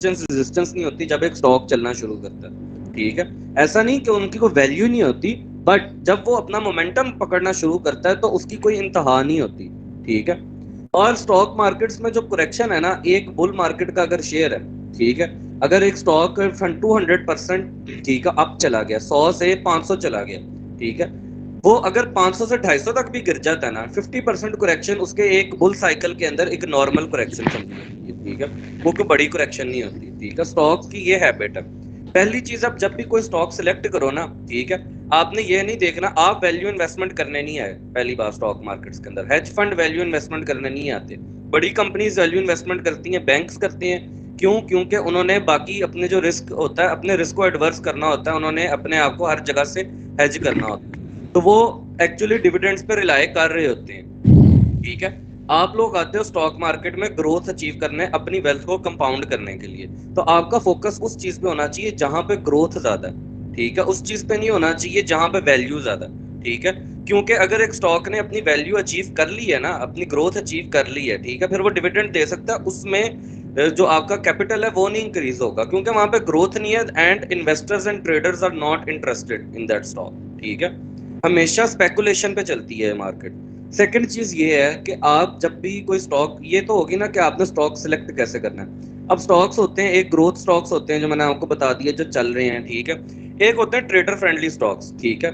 Resistance नहीं होती जब एक स्टॉक चलना शुरू करता है, ठीक है। ऐसा नहीं कि उनकी कोई वैल्यू नहीं होती, बट जब वो अपना मोमेंटम पकड़ना शुरू करता है तो उसकी कोई इंतहा नहीं होती, ठीक है। और स्टॉक मार्केट्स में जो करेक्शन है ना, एक बुल मार्केट का अगर शेयर है, ठीक है, अगर एक स्टॉक 200%, ठीक है, अप चला गया, 100 से 500 चला गया, ठीक है, वो अगर 500 से 250 तक भी गिर जाता है ना, 50% करेक्शन उसके एक बुल साइकिल के अंदर एक नॉर्मल करेक्शन समझ लेती है, ठीक है, वो कोई बड़ी करेक्शन नहीं होती, ठीक है। स्टॉक्स की ये हैबिट है। पहली चीज, आप जब भी कोई स्टॉक सिलेक्ट करो ना, ठीक है, आपने ये नहीं देखना, आप वैल्यू इन्वेस्टमेंट करने नहीं आए पहली बार स्टॉक मार्केट्स के अंदर। हेज फंड वैल्यू इन्वेस्टमेंट करने नहीं आते, बड़ी कंपनीज वैल्यू इन्वेस्टमेंट करती हैं, बैंक्स करती हैं। क्यों? क्योंकि उन्होंने बाकी अपने जो रिस्क होता है, अपने रिस्क को एडवर्स करना होता है, उन्होंने अपने आप को हर जगह से हेज करना होता है, तो वो एक्चुअली डिविडेंड्स पे रिलाई कर रहे होते हैं, ठीक है। आप लोग आते हो स्टॉक मार्केट में ग्रोथ अचीव करने, अपनी वेल्थ को कंपाउंड करने के लिए, तो आपका फोकस उस चीज पे होना चाहिए जहां पे ग्रोथ ज्यादा है, ठीक है, उस चीज पे नहीं होना चाहिए जहां पे वैल्यू ज्यादा, ठीक है। क्योंकि अगर एक स्टॉक ने अपनी वैल्यू अचीव कर ली है ना, अपनी ग्रोथ अचीव कर ली है, ठीक है, फिर वो डिविडेंड दे सकता है, उसमें जो आपका कैपिटल है वो नहीं इंक्रीज होगा, क्योंकि वहां पे ग्रोथ नहीं है, and investors and traders are not interested in that stock, ठीक है। हमेशा स्पेकुलेशन पे चलती है मार्केट। सेकंड चीज ये है कि आप जब भी कोई स्टॉक, ये तो होगी ना कि आपने स्टॉक सिलेक्ट कैसे करना है। अब स्टॉक्स होते हैं, एक ग्रोथ स्टॉक्स होते हैं जो मैंने आपको बता दिया, जो चल रहे हैं, ठीक है। एक होते हैं ट्रेडर फ्रेंडली स्टॉक्स, ठीक है।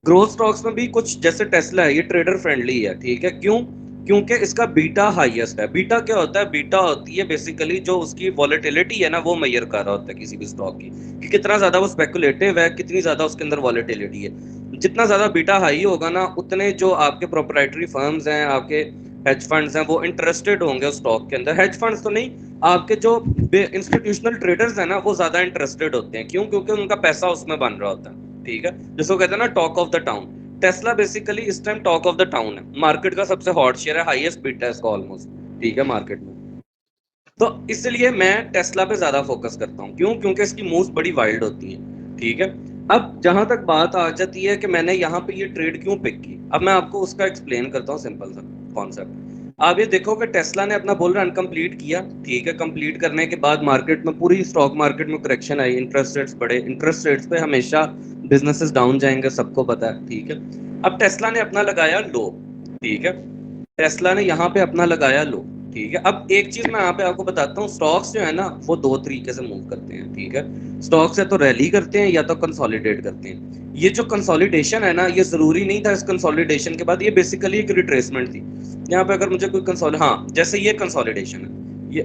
ग्रोथ स्टॉक्स में भी कुछ, जैसे टेस्ला है, ये ट्रेडर फ्रेंडली है, ठीक है। क्यों? क्योंकि इसका बीटा हाईएस्ट है। बीटा क्या होता है? बीटा होती है बेसिकली जो उसकी वॉलेटिलिटी है ना, वो मेजर कर रहा होता है किसी भी स्टॉक की, कि कितना ज्यादा वो स्पेकुलेटिव है, कितनी ज्यादा उसके अंदर वॉलेटिलिटी है। जितना ज्यादा बीटा हाई होगा ना, उतने जो आपके प्रोप्राइटरी फर्म्स हैं, आपके हेज फंड्स हैं, वो इंटरेस्टेड होंगे उस स्टॉक के अंदर। हेज फंड्स तो नहीं, आपके जो इंस्टीट्यूशनल ट्रेडर्स हैं ना, वो ज्यादा इंटरेस्टेड होते हैं। क्यों? क्योंकि उनका पैसा उसमें बन रहा होता है, ठीक है। जिसको कहते हैं ना talk of the town, Tesla basically इस time talk of the town है, मार्केट का सबसे हॉट शेयर है, हाईएस्ट बीटा है इसका ऑलमोस्ट, ठीक है, मार्केट में। तो इसलिए मैं टेस्ला पे ज्यादा फोकस करता हूँ। क्यों? क्योंकि इसकी मूव्स बड़ी वाइल्ड होती हैं, ठीक है। अब जहां तक बात आ जाती है कि मैंने यहाँ पे ये ट्रेड क्यों पिक की, अब मैं आपको उसका एक्सप्लेन करता हूँ, सिंपल सा कॉन्सेप्ट। आप ये देखो कि टेस्ला ने अपना बुल रन कंप्लीट किया, ठीक है। कंप्लीट करने के बाद मार्केट में, पूरी स्टॉक मार्केट में करेक्शन आई, इंटरेस्ट रेट्स बढ़े। इंटरेस्ट रेट्स पे हमेशा बिजनेसेस डाउन जाएंगे, सबको पता है, ठीक है। अब टेस्ला ने अपना लगाया लो, ठीक है। टेस्ला ने यहाँ पे अपना लगाया लो, ठीक है। अब एक चीज मैं यहाँ पे आपको बताता हूँ, स्टॉक्स जो है ना, वो दो तरीके से मूव करते हैं, ठीक है। स्टॉक्स या तो रैली करते हैं या तो कंसोलिडेट करते हैं। ये जो कंसोलिडेशन है ना, ये जरूरी नहीं था। इस कंसोलिडेशन के बाद ये बेसिकली एक रिट्रेसमेंट थी। यहाँ पे अगर मुझे कोई कंसोल, हाँ, जैसे ये कंसोलिडेशन है,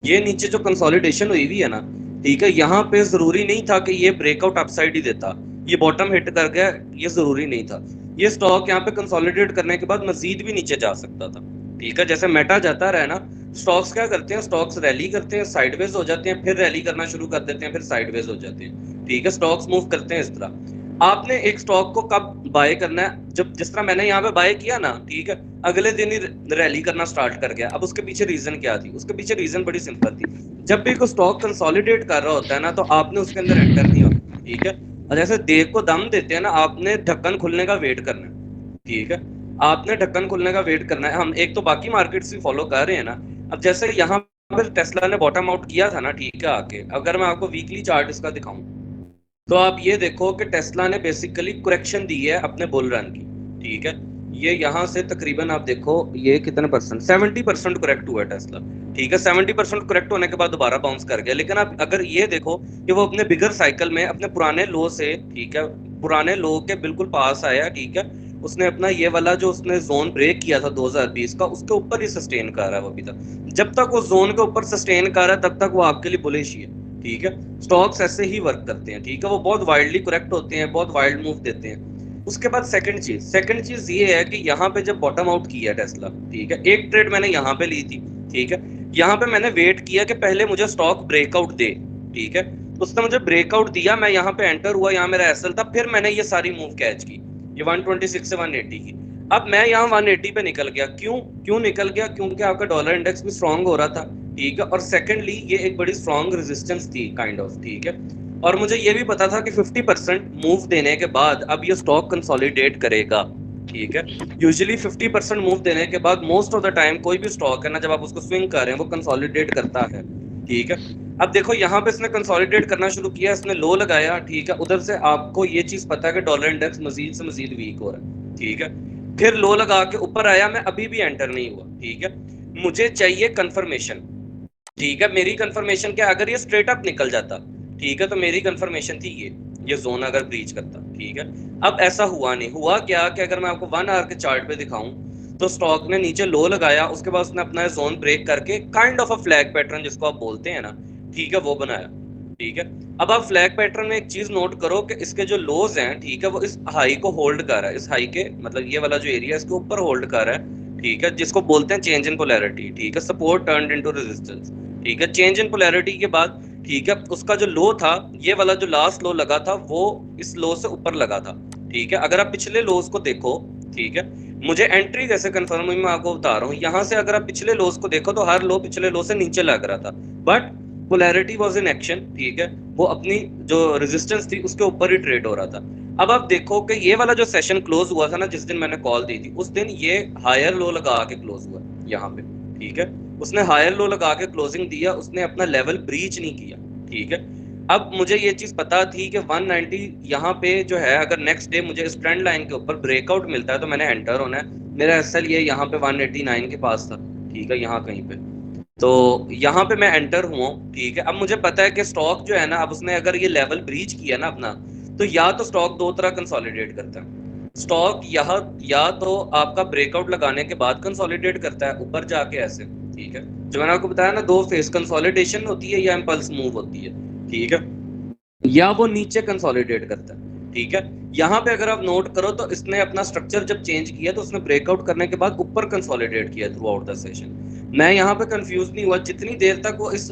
ये नीचे जो कंसोलिडेशन हुई हुई है ना, ठीक है, यहाँ पे जरूरी नहीं था कि ये ब्रेकआउट अपसाइड ही देता, ये बॉटम हिट कर गया, ये जरूरी नहीं था। ये स्टॉक यहाँ पे कंसोलिडेट करने के बाद मजीद भी नीचे जा सकता था, ठीक है। जैसे मेटा जाता रहा ना, स्टॉक्स क्या करते हैं, स्टॉक्स रैली करते हैं, साइडवेज हो जाते हैं, फिर रैली करना शुरू कर देते हैं, फिर साइडवेज हो जाते हैं, ठीक है। स्टॉक्स मूव करते हैं इस तरह। आपने एक स्टॉक को कब बाय करना है? जब, जिस तरह मैंने यहाँ पे बाय किया ना, ठीक है, अगले दिन ही रैली करना स्टार्ट कर गया। अब उसके पीछे रीजन क्या थी? उसके पीछे रीजन बड़ी सिंपल थी। जब भी कोई स्टॉक कंसोलिडेट कर रहा होता है ना, तो आपने उसके अंदर एंटर नहीं होना, ठीक है। और जैसे देव को दम देते हैं ना, आपने ढक्कन खुलने का वेट करना है, ठीक है। आपने ढक्कन खुलने का वेट करना है। हम एक तो बाकी मार्केट्स भी फॉलो कर रहे हैं ना। अब जैसे यहाँ पर टेस्ला ने बॉटम आउट किया था ना, ठीक है, आके अगर मैं आपको वीकली चार्ट इसका दिखाऊं, तो आप ये देखो कि टेस्ला ने बेसिकली करेक्शन दी है अपने बुल रन की, ठीक है। ये यहाँ से तकरीबन आप देखो, ये कितने परसेंट, 70% करेक्ट हुआ है टेस्ला, ठीक है। 70% करेक्ट होने के बाद दोबारा बाउंस कर गया। लेकिन आप अगर ये देखो कि वो अपने बिगर साइकिल में अपने पुराने लो से, ठीक है, पुराने लो के बिल्कुल पास आया, ठीक है। उसने अपना ये वाला जो उसने जोन ब्रेक किया था 2020 का, उसके ऊपर ही सस्टेन कर रहा है वो अभी तक। जब तक वो जोन के ऊपर सस्टेन कर रहा है, तब तक वो आपके लिए बुलिश ही है, ठीक है। स्टॉक्स ऐसे ही वर्क करते हैं, ठीक है। वो बहुत वाइल्डली करेक्ट होते हैं, बहुत वाइल्ड मूव देते हैं। उसके बाद सेकंड चीज ये है कि यहाँ पे जब बॉटम आउट किया टेस्ला, ठीक है, एक ट्रेड मैंने यहाँ पे ली थी, ठीक है। यहाँ पे मैंने वेट किया कि पहले मुझे स्टॉक ब्रेकआउट दे, ठीक है। उसने मुझे ब्रेकआउट दिया, मैं यहाँ पे एंटर हुआ, यहाँ मेरा एसएल था, फिर मैंने ये सारी मूव कैच की, ये 126 से 180 की। अब मैं यहाँ 180 पे निकल गया। क्यों? क्यों निकल गया? क्योंकि आपका डॉलर इंडेक्स भी स्ट्रांग हो रहा था, ठीक है। और सेकेंडली ये एक बड़ी स्ट्रांग रेजिस्टेंस थी, काइंड ऑफ, ठीक है। और मुझे ये भी पता था कि 50% मूव देने के बाद अब ये स्टॉक कंसोलिडेट करेगा, ठीक है। यूजुअली 50% मूव देने के बाद मोस्ट ऑफ द टाइम कोई भी स्टॉक है ना, जब आप उसको स्विंग कर रहे हैं, वो कंसोलिडेट करता है, ठीक है। अब देखो यहाँ पे इसने कंसोलिडेट करना शुरू किया, इसने लो लगाया, ठीक है। उधर से आपको ये चीज पता है कि डॉलर इंडेक्स मजीद से मजीद वीक हो रहा है, ठीक है। फिर लो लगा के ऊपर आया, मैं अभी भी एंटर नहीं हुआ, ठीक है। मुझे चाहिए कंफर्मेशन, ठीक है। मेरी कंफर्मेशन क्या, अगर ये स्ट्रेट अप निकल जाता, ठीक है, तो मेरी कंफर्मेशन थी ये जोन अगर ब्रीच करता, ठीक है। अब ऐसा हुआ नहीं, हुआ क्या कि अगर मैं आपको 1 आवर के चार्ट पे दिखाऊं तो स्टॉक ने नीचे लो लगाया, उसके बाद उसने अपना जोन ब्रेक करके kind of a flag pattern जिसको आप बोलते हैं ना, ठीक है, वो बनाया, ठीक है। अब आप फ्लैग पैटर्न में एक चीज नोट करो कि इसके जो लोज हैं, ठीक है, वो इस हाई को होल्ड कर रहा है, इस हाई के मतलब ये वाला जो एरिया इसके ऊपर होल्ड कर रहा है, ठीक है, जिसको बोलते हैं चेंज इन पोलैरिटी, ठीक है। सपोर्ट टर्न्ड इनटू रेजिस्टेंस, ठीक है। चेंज इन पोलैरिटी के बाद, ठीक है, उसका जो लो था, ये वाला जो लास्ट लो लगा था वो इस लो से ऊपर लगा था, ठीक है। अगर आप पिछले लोज को देखो, ठीक है, मुझे एंट्री कैसे कंफर्म हुई मैं आपको बता रहा हूँ। यहाँ से अगर आप पिछले लोज को देखो तो हर लो पिछले लो से नीचे लग रहा था, but polarity was in action, ठीक है। वो अपनी जो रेजिस्टेंस थी उसके ऊपर ही ट्रेड हो रहा था। अब आप देखो कि ये वाला जो सेशन क्लोज हुआ था ना, जिस दिन मैंने कॉल दी थी, उस दिन ये हायर लो लगा के क्लोज हुआ यहाँ पे, ठीक है। उसने हायर लो लगा के क्लोजिंग दिया, उसने अपना लेवल ब्रीच नहीं किया, ठीक है। अब मुझे ये चीज पता थी कि 190 यहाँ पे जो है, अगर नेक्स्ट डे मुझे इस ट्रेंड लाइन के ऊपर ब्रेकआउट मिलता है तो मैंने एंटर होना है। मेरा एसएल ये यहाँ पे 189 के पास था, ठीक है, यहाँ कहीं पे। तो यहाँ पे मैं एंटर हुआ, ठीक है। अब मुझे पता है कि स्टॉक जो है ना, अब उसने अगर ये लेवल ब्रीच किया ना अपना, तो या तो स्टॉक दो तरह कंसोलिडेट करता है। स्टॉक यहाँ या तो आपका ब्रेकआउट लगाने के बाद कंसोलिडेट करता है ऊपर जाके ऐसे, ठीक है, जो मैंने आपको बताया ना, दो फेस कंसोलिडेशन होती है या इम्पल्स मूव होती है, ठीक है, या वो नीचे कंसोलिडेट करता है, ठीक है। यहाँ पे अगर आप नोट करो तो इसने अपना स्ट्रक्चर जब चेंज किया तो उसने ब्रेकआउट करने के बाद ऊपर कंसोलिडेट किया थ्रू आउट द सेशन। मैं यहाँ पे कंफ्यूज नहीं हुआ, जितनी देर तक वो इस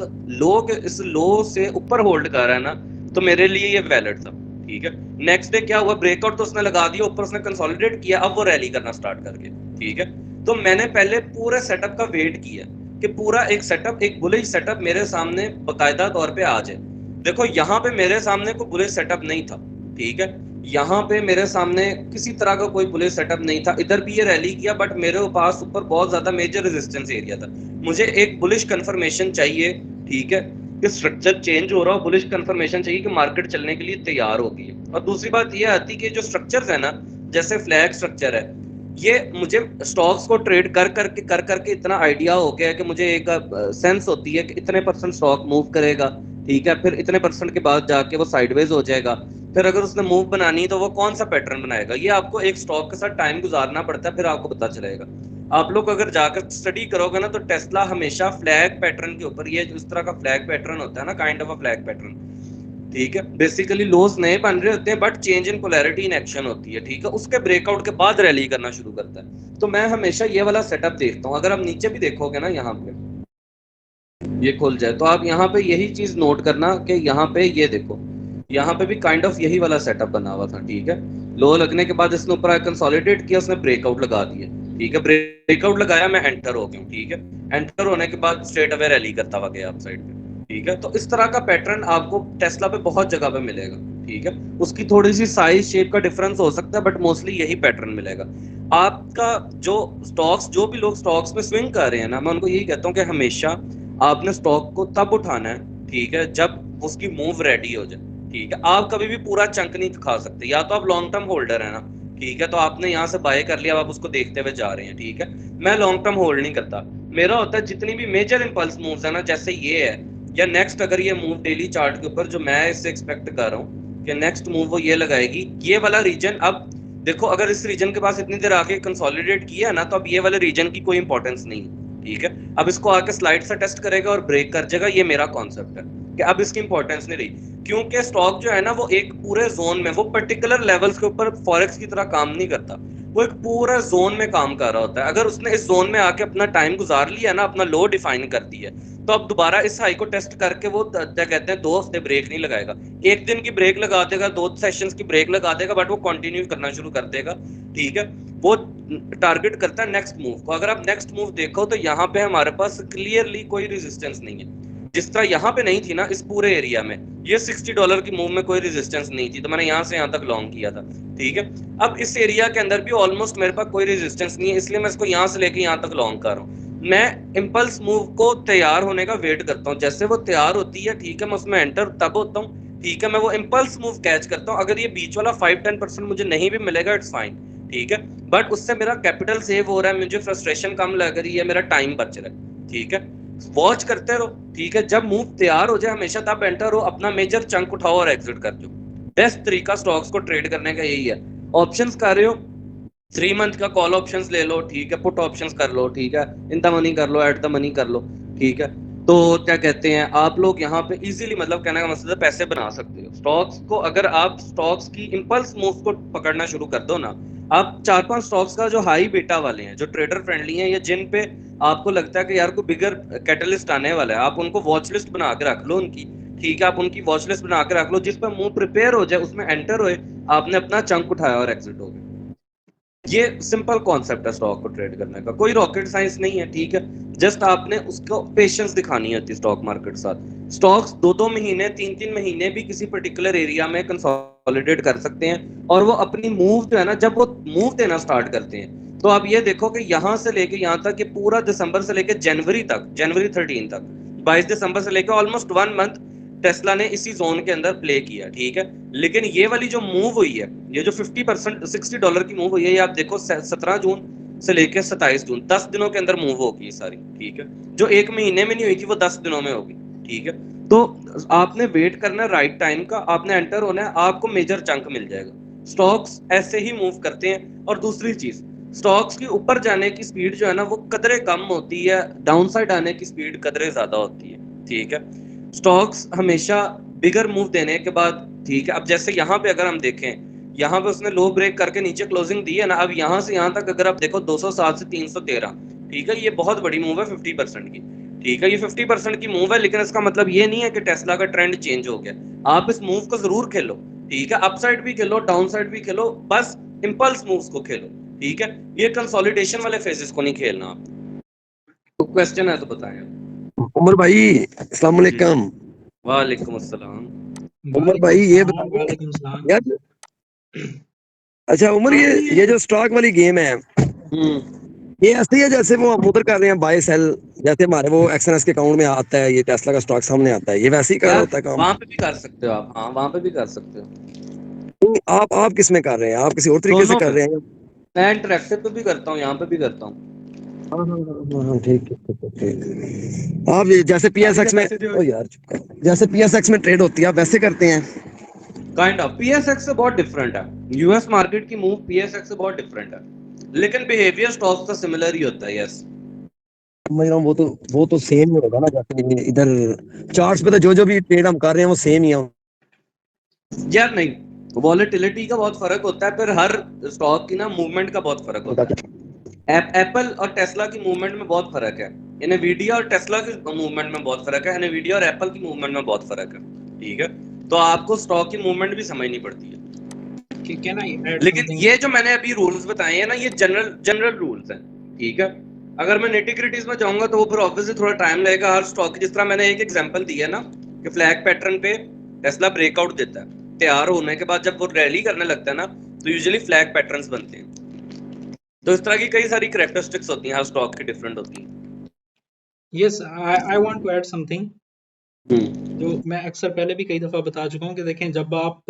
लो से ऊपर होल्ड कर रहा है ना, तो मेरे लिए ये वैलिड था, ठीक है। नेक्स्ट डे क्या हुआ, ब्रेकआउट तो उसने लगा दिया, ऊपर उसने कंसोलिडेट किया, अब वो रैली करना स्टार्ट करके, ठीक है। तो मैंने पहले पूरे सेटअप का वेट किया कि पूरा एक सेटअप, एक बुलिश सेटअप मेरे सामने बाकायदा तौर पे आ जाए। देखो यहाँ पे मेरे सामने कोई बुलिश सेटअप नहीं था, ठीक है। यहाँ पे मेरे सामने किसी तरह का कोई बुलिश सेटअप नहीं था। इधर भी ये रैली किया, बट मेरे पास ऊपर बहुत ज्यादा मेजर रेजिस्टेंस एरिया था। मुझे एक बुलिश कंफर्मेशन चाहिए, ठीक है, कि स्ट्रक्चर चेंज हो रहा हो, बुलिश कंफर्मेशन चाहिए कि मार्केट चलने के लिए तैयार हो गई है। और दूसरी बात ये आती कि जो स्ट्रक्चर्स है ना, जैसे फ्लैग स्ट्रक्चर है, ये मुझे स्टॉक्स को ट्रेड कर करके इतना आइडिया हो गया है कि मुझे एक सेंस होती है कि इतने परसेंट स्टॉक मूव करेगा, ठीक है, फिर इतने परसेंट के बाद जाके वो साइडवेज हो जाएगा, फिर अगर उसने मूव बनानी तो वो कौन सा पैटर्न बनाएगा। ये आपको एक स्टॉक के साथ टाइम गुजारना पड़ता है, फिर आपको पता चलेगा। आप लोग अगर जाकर स्टडी करोगे ना, तो टेस्ला हमेशा फ्लैग पैटर्न के ऊपर, ये इस तरह का फ्लैग पैटर्न होता है ना, kind of a flag pattern, ठीक है, बेसिकली लोस नए बन रहे होते हैं, but change in polarity in action होती है, ठीक है। उसके ब्रेकआउट के बाद रैली करना शुरू करता है। तो मैं हमेशा ये वाला सेटअप देखता हूँ। अगर आप नीचे भी देखोगे ना, यहाँ पे ये खुल जाए तो आप यहाँ पे यही चीज नोट करना कि यहाँ पे ये देखो, यहाँ पे भी काइंड ऑफ यही वाला सेटअप बना हुआ था, ठीक है। लो लगने के बाद इसने ऊपर कंसोलिडेट किया, उसने ब्रेकआउट लगा दिया, ठीक है। ब्रेकआउट लगाया, मैं एंटर हो गया, ठीक है। एंटर होने के बाद स्ट्रेट अवे रैली करता हुआ गया अप साइड पे, ठीक है। तो इस तरह का पैटर्न आपको टेस्ला पे बहुत जगह पे मिलेगा, ठीक है। उसकी थोड़ी सी साइज शेप का डिफरेंस हो सकता है, बट मोस्टली यही पैटर्न मिलेगा आपका। जो स्टॉक्स, जो भी लोग स्टॉक्स में स्विंग कर रहे हैं ना, मैं उनको यही कहता हूँ कि हमेशा आपने स्टॉक को तब उठाना है, ठीक है, जब उसकी मूव रेडी हो जाए, ठीक है। आप कभी भी पूरा चंक नहीं खा सकते। या तो आप लॉन्ग टर्म होल्डर है ना, ठीक है, तो आपने यहाँ से बाय कर लिया, अब आप उसको देखते हुए जा रहे हैं, ठीक है। मैं लॉन्ग टर्म होल्ड नहीं करता। मेरा होता है जितनी भी मेजर इंपल्स मूव्स है ना, जैसे ये है या नेक्स्ट, अगर ये मूव डेली चार्ट के ऊपर जो मैं इससे एक्सपेक्ट कर रहा हूँ कि नेक्स्ट मूव वो ये लगाएगी, ये वाला रीजन। अब देखो, अगर इस रीजन के पास इतनी देर आके कंसोलिडेट किया ना, तो अब ये वाले रीजन की कोई इंपॉर्टेंस नहीं, ठीक है। अब इसको आके स्लाइड से टेस्ट करेगा और ब्रेक कर जाएगा, ये मेरा कॉन्सेप्ट है कि अब इसकी इंपॉर्टेंस नहीं रही। क्योंकि स्टॉक जो है ना, वो एक पूरे जोन में, वो पर्टिकुलर लेवल्स के ऊपर फॉरेक्स की तरह काम नहीं करता, वो एक पूरा जोन में काम कर रहा होता है। अगर उसने इस जोन में आके अपना टाइम गुजार लिया ना, अपना लो डिफाइन कर दिया, तो अब दोबारा इस हाई को टेस्ट करके वो क्या कहते हैं 2 हफ्ते ब्रेक नहीं लगाएगा। एक दिन की ब्रेक लगा देगा, 2 सेशंस की ब्रेक लगा देगा, बट वो कंटिन्यू करना शुरू कर देगा, ठीक है। वो टारगेट करता है नेक्स्ट मूव को। अगर आप नेक्स्ट मूव देखो तो यहाँ पे हमारे पास क्लियरली कोई रेजिस्टेंस नहीं है, जिस तरह यहाँ पे नहीं थी ना इस पूरे एरिया में। ये $60 की मूव में कोई रेजिस्टेंस नहीं थी, तो मैंने यहाँ से यहाँ तक लॉन्ग किया था, ठीक है। अब इस एरिया के अंदर भी ऑलमोस्ट मेरे पास कोई रेजिस्टेंस नहीं है, इसलिए मैं इसको यहाँ से लेके यहाँ तक लॉन्ग कर रहा हूँ। मैं इम्पल्स मूव को तैयार होने का वेट करता हूँ, जैसे वो तैयार होती है ठीक है मैं उसमें एंटर तब होता हूँ, ठीक है मैं वो इम्पल्स मूव कैच करता हूँ। अगर ये बीच वाला 5-10% मुझे नहीं भी मिलेगा इट्स फाइन, ठीक है, बट उससे मेरा कैपिटल सेव हो रहा है, मुझे फ्रस्ट्रेशन कम लग रही है, मेरा टाइम बच रहा है, ठीक है। वॉच करते रहो, ठीक है, जब मूव तैयार हो जाए हमेशा तब एंटर हो, अपना मेजर चंक उठाओ और एग्जिट कर दो। बेस्ट तरीका स्टॉक्स को ट्रेड करने का यही है। ऑप्शंस कर रहे हो 3 मंथ का कॉल ऑप्शंस ले लो, ठीक है, पुट ऑप्शंस कर लो, ठीक है, इन द मनी कर लो, एट द मनी कर लो, ठीक है। तो क्या कहते हैं आप लोग यहाँ पे इजीली, मतलब कहने का मतलब पैसे बना सकते हो स्टॉक्स को। अगर आप स्टॉक्स की इंपल्स मूव को पकड़ना शुरू कर दो ना, आप 4-5 स्टॉक्स का जो हाई बीटा वाले हैं, जो ट्रेडर फ्रेंडली हैं, या जिन पे आपको लगता है कि यार कोई बिगर कैटलिस्ट आने वाला है, आप उनको वॉच लिस्ट बना के रख लो उनकी, ठीक है, आप उनकी वॉच लिस्ट बना के रख लो, जिस पर मूव प्रिपेयर हो जाए उसमें एंटर होए, आपने अपना चंक उठाया और एग्जिट हो गया। ये सिंपल कॉन्सेप्ट है स्टॉक को ट्रेड करने का, कोई रॉकेट साइंस नहीं है, ठीक है। जस्ट आपने उसको पेशेंस दिखानी होती है स्टॉक मार्केट के साथ। स्टॉक्स 2-2 महीने 3-3 महीने भी किसी पर्टिकुलर एरिया में कंसोलिडेट कर सकते हैं, और वो अपनी मूव जो है ना, जब वो मूव देना स्टार्ट करते हैं, तो आप ये देखो कि यहाँ से लेके यहाँ तक, ये पूरा दिसंबर से लेके जनवरी तक, जनवरी 13 तक, 22 दिसंबर से लेकर ऑलमोस्ट 1 मंथ टेस्ला ने इसी जोन के अंदर प्ले किया, ठीक है। लेकिन ये वाली जो मूव हुई है, ये जो 50% $60 की मूव हुई है, ये आप देखो 17 जून से लेकर 27 जून 10 दिनों के अंदर मूव होगी सारी, ठीक है। जो 1 महीने में नहीं हुई थी वो 10 दिनों में होगी, ठीक है। तो आपने वेट करना है राइट टाइम का, आपने एंटर होना है, आपको मेजर चंक मिल जाएगा। स्टॉक्स ऐसे ही मूव करते हैं। और दूसरी चीज, स्टॉक्स की ऊपर जाने की स्पीड जो है ना वो कदरे कम होती है, डाउन साइड आने की स्पीड कदरे ज्यादा होती है, ठीक है। स्टॉक्स हमेशा बिगर मूव देने के बाद, ठीक है, अब जैसे यहाँ पे अगर हम देखें, यहाँ पे उसने लो ब्रेक करके नीचे क्लोजिंग दी है ना, अब यहाँ से यहाँ तक अगर आप देखो 207 से 313, ठीक है, ये बहुत बड़ी मूव है 50% की, ठीक है, ये 50% की मूव है, लेकिन इसका मतलब ये नहीं है कि टेस्ला का ट्रेंड चेंज हो गया। आप इस मूव को जरूर खेलो, ठीक है, अपसाइड भी खेलो, डाउन साइड भी खेलो, बस इंपल्स मूव्स को खेलो, ठीक है। ये कंसोलिडेशन वाले फेजेस को नहीं खेलना आप। तो क्वेश्चन है तो बताएं। उमर भाई, अस्सलाम जी वालेकुम। वालेकुम अस्सलाम। उमर वालेकुम भाई ये सलाम बताइए वालेकुम सलाम। यार। अच्छा उमर, ये जो स्टॉक वाली गेम है, हम्म ये ऐसे ही है जैसे वो हम उधर कर रहे हैं बाय सेल, जैसे हमारे वो एक्सएनएस के अकाउंट में आता है, ये टेस्ला का स्टॉक सामने आता है, ये वैसे ही कर यार होता है काम? वहां पे भी कर सकते हो आप, हाँ वहां पे भी कर सकते हो। नहीं, आप किस में कर रहे हैं? आप किसी और तरीके से दोनों कर पे, रहे हैं? मैं इंटरेक्टिव पे भी करता हूँ, यहाँ पे भी करता हूँ। हाँ हाँ हाँ हाँ हाँ, ठीक ठीक ठीक ठीक। आप ये जैसे पीएसएक्स में, ओ यार चुप कर। जैसे पीएसएक्स में ट्रेड होती है आप वैसे करते हैं? काइंड ऑफ पीएसएक्स से बहुत डिफरेंट है, यूएस मार्केट की मूव पीएसएक्स से बहुत डिफरेंट है, लेकिन बिहेवियर स्टॉक्स का सिमिलर ही होता है, यस। समझ रहा हूँ, वो तो सेम ही होगा ना, जैसे इधर चार्ट्स पे तो जो भी ट्रेड हम कर रहे हैं वो सेम ही है। यार नहीं, वॉलेटिलिटी का बहुत फर्क होता है, फिर हर स्टॉक की ना मूवमेंट का बहुत फर्क होता है। एप्पल और टेस्ला की मूवमेंट में बहुत फर्क है, एनवीडिया और टेस्ला की मूवमेंट में बहुत फर्क है, एनवीडिया और एप्पल की मूवमेंट में बहुत फर्क है, ठीक है। तो आपको स्टॉक की मूवमेंट भी समझनी पड़ती है। कैन आई ऐड लेकिन समथिंग? ये जो मैंने अभी रूल्स बताए हैं ना, ये जनरल जनरल रूल्स हैं, ठीक है। अगर मैं नेटिग्रिटीज में जाऊंगा तो वो फिर ऑब्वियसली थोड़ा टाइम लगेगा हर स्टॉक की। जिस तरह मैंने एक एग्जांपल दिया ना कि फ्लैग पैटर्न पे टेस्ला ब्रेकआउट देता है, तैयार होने के बाद जब वो रैली करने लगता है ना, तो यूजुअली फ्लैग पैटर्न्स बनते हैं। तो इस तरह की कई सारी कैरेक्टरिस्टिक्स होती हैं, हर स्टॉक की डिफरेंट होती हैं। Yes, I want to add something. हम्म जो मैं अक्सर पहले भी कई दफा बता चुका हूँ कि देखें, जब आप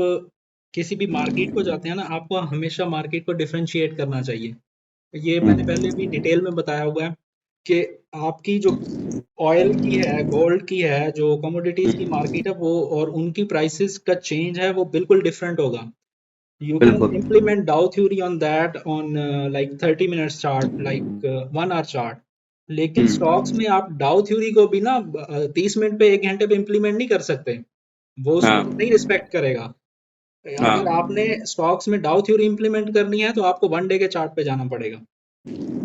किसी भी मार्केट को जाते हैं ना, आपको हमेशा मार्केट को डिफरेंशिएट करना चाहिए। ये मैंने पहले भी डिटेल में बताया हुआ है कि आपकी जो ऑयल की है, गोल्ड की है, जो कमोडिटीज की मार्केट है, वो और उनकी प्राइसेस का चेंज है वो बिल्कुल डिफरेंट होगा। You can बिल्कुल। implement Dow theory on that on like 30 minutes chart, like 1 hour chart. लेकिन स्टॉक्स में आप डाउ थ्योरी को भी ना 30 मिनट पे 1 घंटे पे इम्प्लीमेंट नहीं कर सकते, वो हाँ उसको नहीं रिस्पेक्ट करेगा। हाँ अगर आपने स्टॉक्स में डाउ थ्योरी इम्प्लीमेंट करनी है तो आपको 1 डे के चार्ट पे जाना पड़ेगा,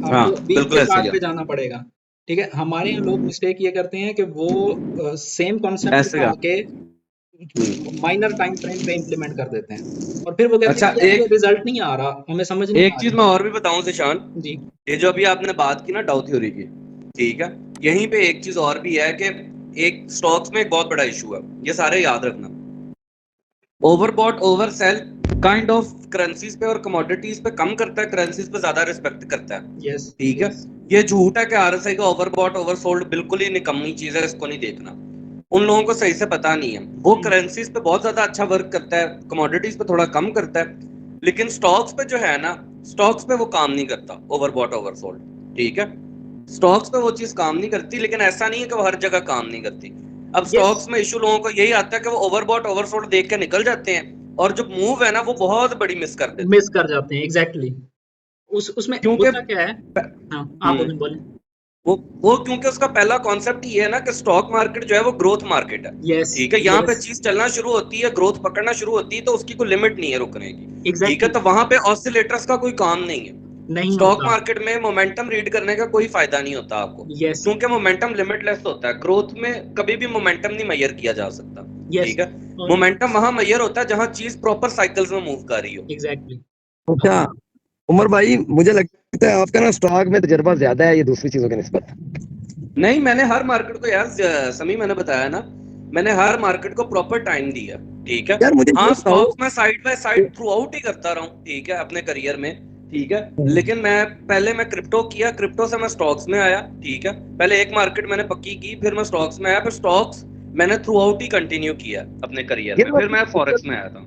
हाँ, आपको वीक बिल्कुल के ऐसे ही चार्ट है, पे जाना पड़ेगा। ठीक है, हमारे यहाँ लोग मिस्टेक ये करते हैं कि वो सेम कॉन्सेप्ट ऐसे ही उठा है। के हम्म। माइनर टाइम फ्रेम पे इम्प्लीमेंट कर देते हैं, और फिर वो कहते अच्छा, हैं कि यार ये एक रिजल्ट नहीं आ रहा, हमें समझ नहीं एक आ चीज रही। मैं और भी बताऊं जिशान, जी। ये जो अभी आपने बात की ना डाउ थ्योरी की, ठीक है, यहीं पे एक चीज और भी है कि एक स्टॉक्स में एक बहुत बड़ा इशू है, ये सारे याद रखना। Overbought over cell kind of currencies पे और कमोडिटीज पे कम करता है, करेंसीज पे ज्यादा रिस्पेक्ट करता है, यस ठीक है। यस। ये झूठ है कि आरएसआई का ओवरबॉट ओवरसोल्ड बिल्कुल ही निकम्मी चीज है, इसको नहीं देखना। उन लोगों को सही से पता नहीं है। वो करेंसीज पे बहुत ज्यादा अच्छा वर्क करता है, कमोडिटीज पे थोड़ा कम करता है, लेकिन स्टॉक्स पे जो है ना, स्टॉक्स पे वो काम नहीं करता ओवरबॉट ओवरसोल्ड। ठीक है, स्टॉक्स पे वो चीज काम नहीं करती, लेकिन ऐसा नहीं है कि वो हर जगह काम नहीं करती। अब यस स्टॉक्स में इशू लोगों को यही आता है कि वो ओवरबॉट ओवरसोल्ड देख के निकल जाते हैं, और जो मूव है ना वो बहुत बड़ी मिस कर देते मिस हैं। कर जाते हैं एग्जैक्टली। उसमें क्योंकि होता क्या है। हाँ आप बोलें बोलें। वो क्योंकि उसका पहला कॉन्सेप्ट ये है ना कि स्टॉक मार्केट जो है वो ग्रोथ मार्केट है। यस ठीक है, यहाँ पे यस चीज चलना शुरू होती है, ग्रोथ पकड़ना शुरू होती है, तो उसकी कोई लिमिट नहीं है रुकने की। ठीक है, एग्जैक्टली तो वहां पे ऑसिलेटर्स का कोई काम नहीं है। नहीं स्टॉक होता। मार्केट में मोमेंटम रीड करने का कोई फायदा नहीं होता आपको, यस क्योंकि मोमेंटम लिमिटलेस होता है। ग्रोथ में कभी भी मोमेंटम नहीं मेजर किया जा सकता। यस ठीक है, और मोमेंटम वहां मेजर होता है जहां चीज प्रॉपर साइकिल्स में मूव कर रही हो। एग्जैक्टली अच्छा उमर भाई, मुझे लगता है आपका ना स्टॉक में तजर्बा ज्यादा है ये दूसरी चीजों के निस्बत। नहीं, मैंने हर मार्केट को यार, समी मैंने बताया ना, मैंने हर मार्केट को प्रॉपर टाइम दिया। ठीक है, यार मुझे ये हाँ बताओ। स्टॉक्स में side by side throughout ही करता रहा हूँ, ठीक है, अपने करियर में। ठीक है, लेकिन मैं क्रिप्टो किया, क्रिप्टो से मैं स्टॉक्स में आया। ठीक है, पहले एक मार्केट मैंने पक्की की, फिर मैं स्टॉक्स में आया, फिर स्टॉक्स मैंने थ्रू आउट ही कंटिन्यू किया अपने करियर ये में, तो फिर मैं फॉरेक्स में आया था।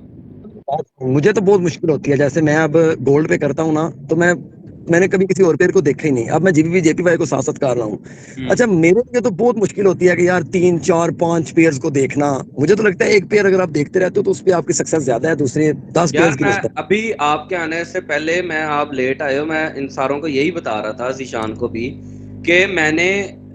मुझे तो बहुत मुश्किल होती है। जैसे मैं अब गोल्ड पे करता हूँ ना, तो मैंने कभी किसी और पेयर को देखा ही नहीं। अब मैं जीबीवी जेपीवाई को साथ साथ कर रहा हूँ। अच्छा, हम्म मेरे लिए तो बहुत मुश्किल होती है कि यार 3 4 5 पेयर्स को देखना। मुझे तो लगता है एक पेयर अगर आप देखते रहते हो तो उस पर आपकी सक्सेस ज्यादा है दूसरे 10 पेयर्स यार, की मैं निस्बत। अभी आपके आने से पहले, मैं आप लेट आए हो, मैं इन सारों को यही बता रहा था, जीशान को भी, कि मैंने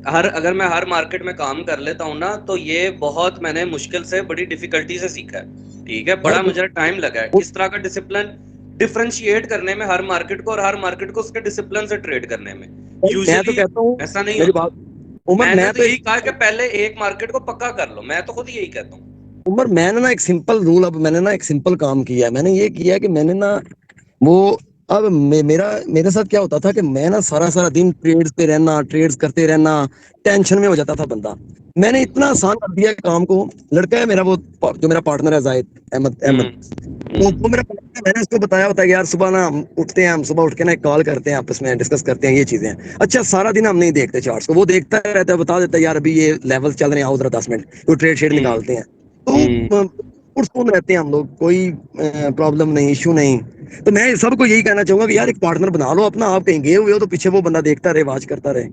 अगर मैं हर मार्केट में काम कर लेता हूँ ना, तो ये बहुत मैंने मुश्किल से, बड़ी डिफिकल्टी से सीखा है। ठीक है, यार बड़ा मुझे टाइम लगा है इस तरह का डिसिप्लिन डिफरेंशिएट करने में हर मार्केट को, और हर मार्केट को उसके डिसिप्लिन से ट्रेड करने में। मैं तो यूजुअली कहता हूँ, ऐसा नहीं मेरी होता। बात उमर, मैंने मैं तो तो यही कहा कि पहले एक मार्केट को पक्का कर लो, मैं तो खुद यही कहता हूँ। उमर मैंने ना एक सिंपल रूल, अब मैंने ना एक सिंपल काम किया है। मैंने ये किया कि मैंने ना वो अब मेरे साथ क्या होता था कि मैं ना सारा सारा दिन ट्रेड्स पे रहना, ट्रेड्स करते रहना, टेंशन में हो जाता था बंदा। मैंने इतना आसान कर दिया काम को। लड़का है मेरा, वो जो मेरा पार्टनर है, जाहिद अहमद अहमद, वो मेरा पार्टनर है। मैंने उसको बताया कि यार सुबह ना हम उठते हैं, हम सुबह उठ के ना एक कॉल करते हैं, आपस में डिस्कस करते हैं ये चीजें। अच्छा, सारा दिन हम नहीं देखते चार्ट्स को, वो देखता रहता है, बता देता है यार अभी ये लेवल चल रहे हैं, आओ जरा 10 मिनट वो ट्रेड शेड हम्म निकालते हैं। हम्म तो पुरसकून रहते हैं हम लोग, कोई प्रॉब्लम नहीं, इशू नहीं। तो मैं सबको यही कहना चाहूंगा कि यार एक पार्टनर बना लो अपना। आप कहीं गए हुए हो तो पीछे वो बंदा देखता रहे, वाच करता रहे।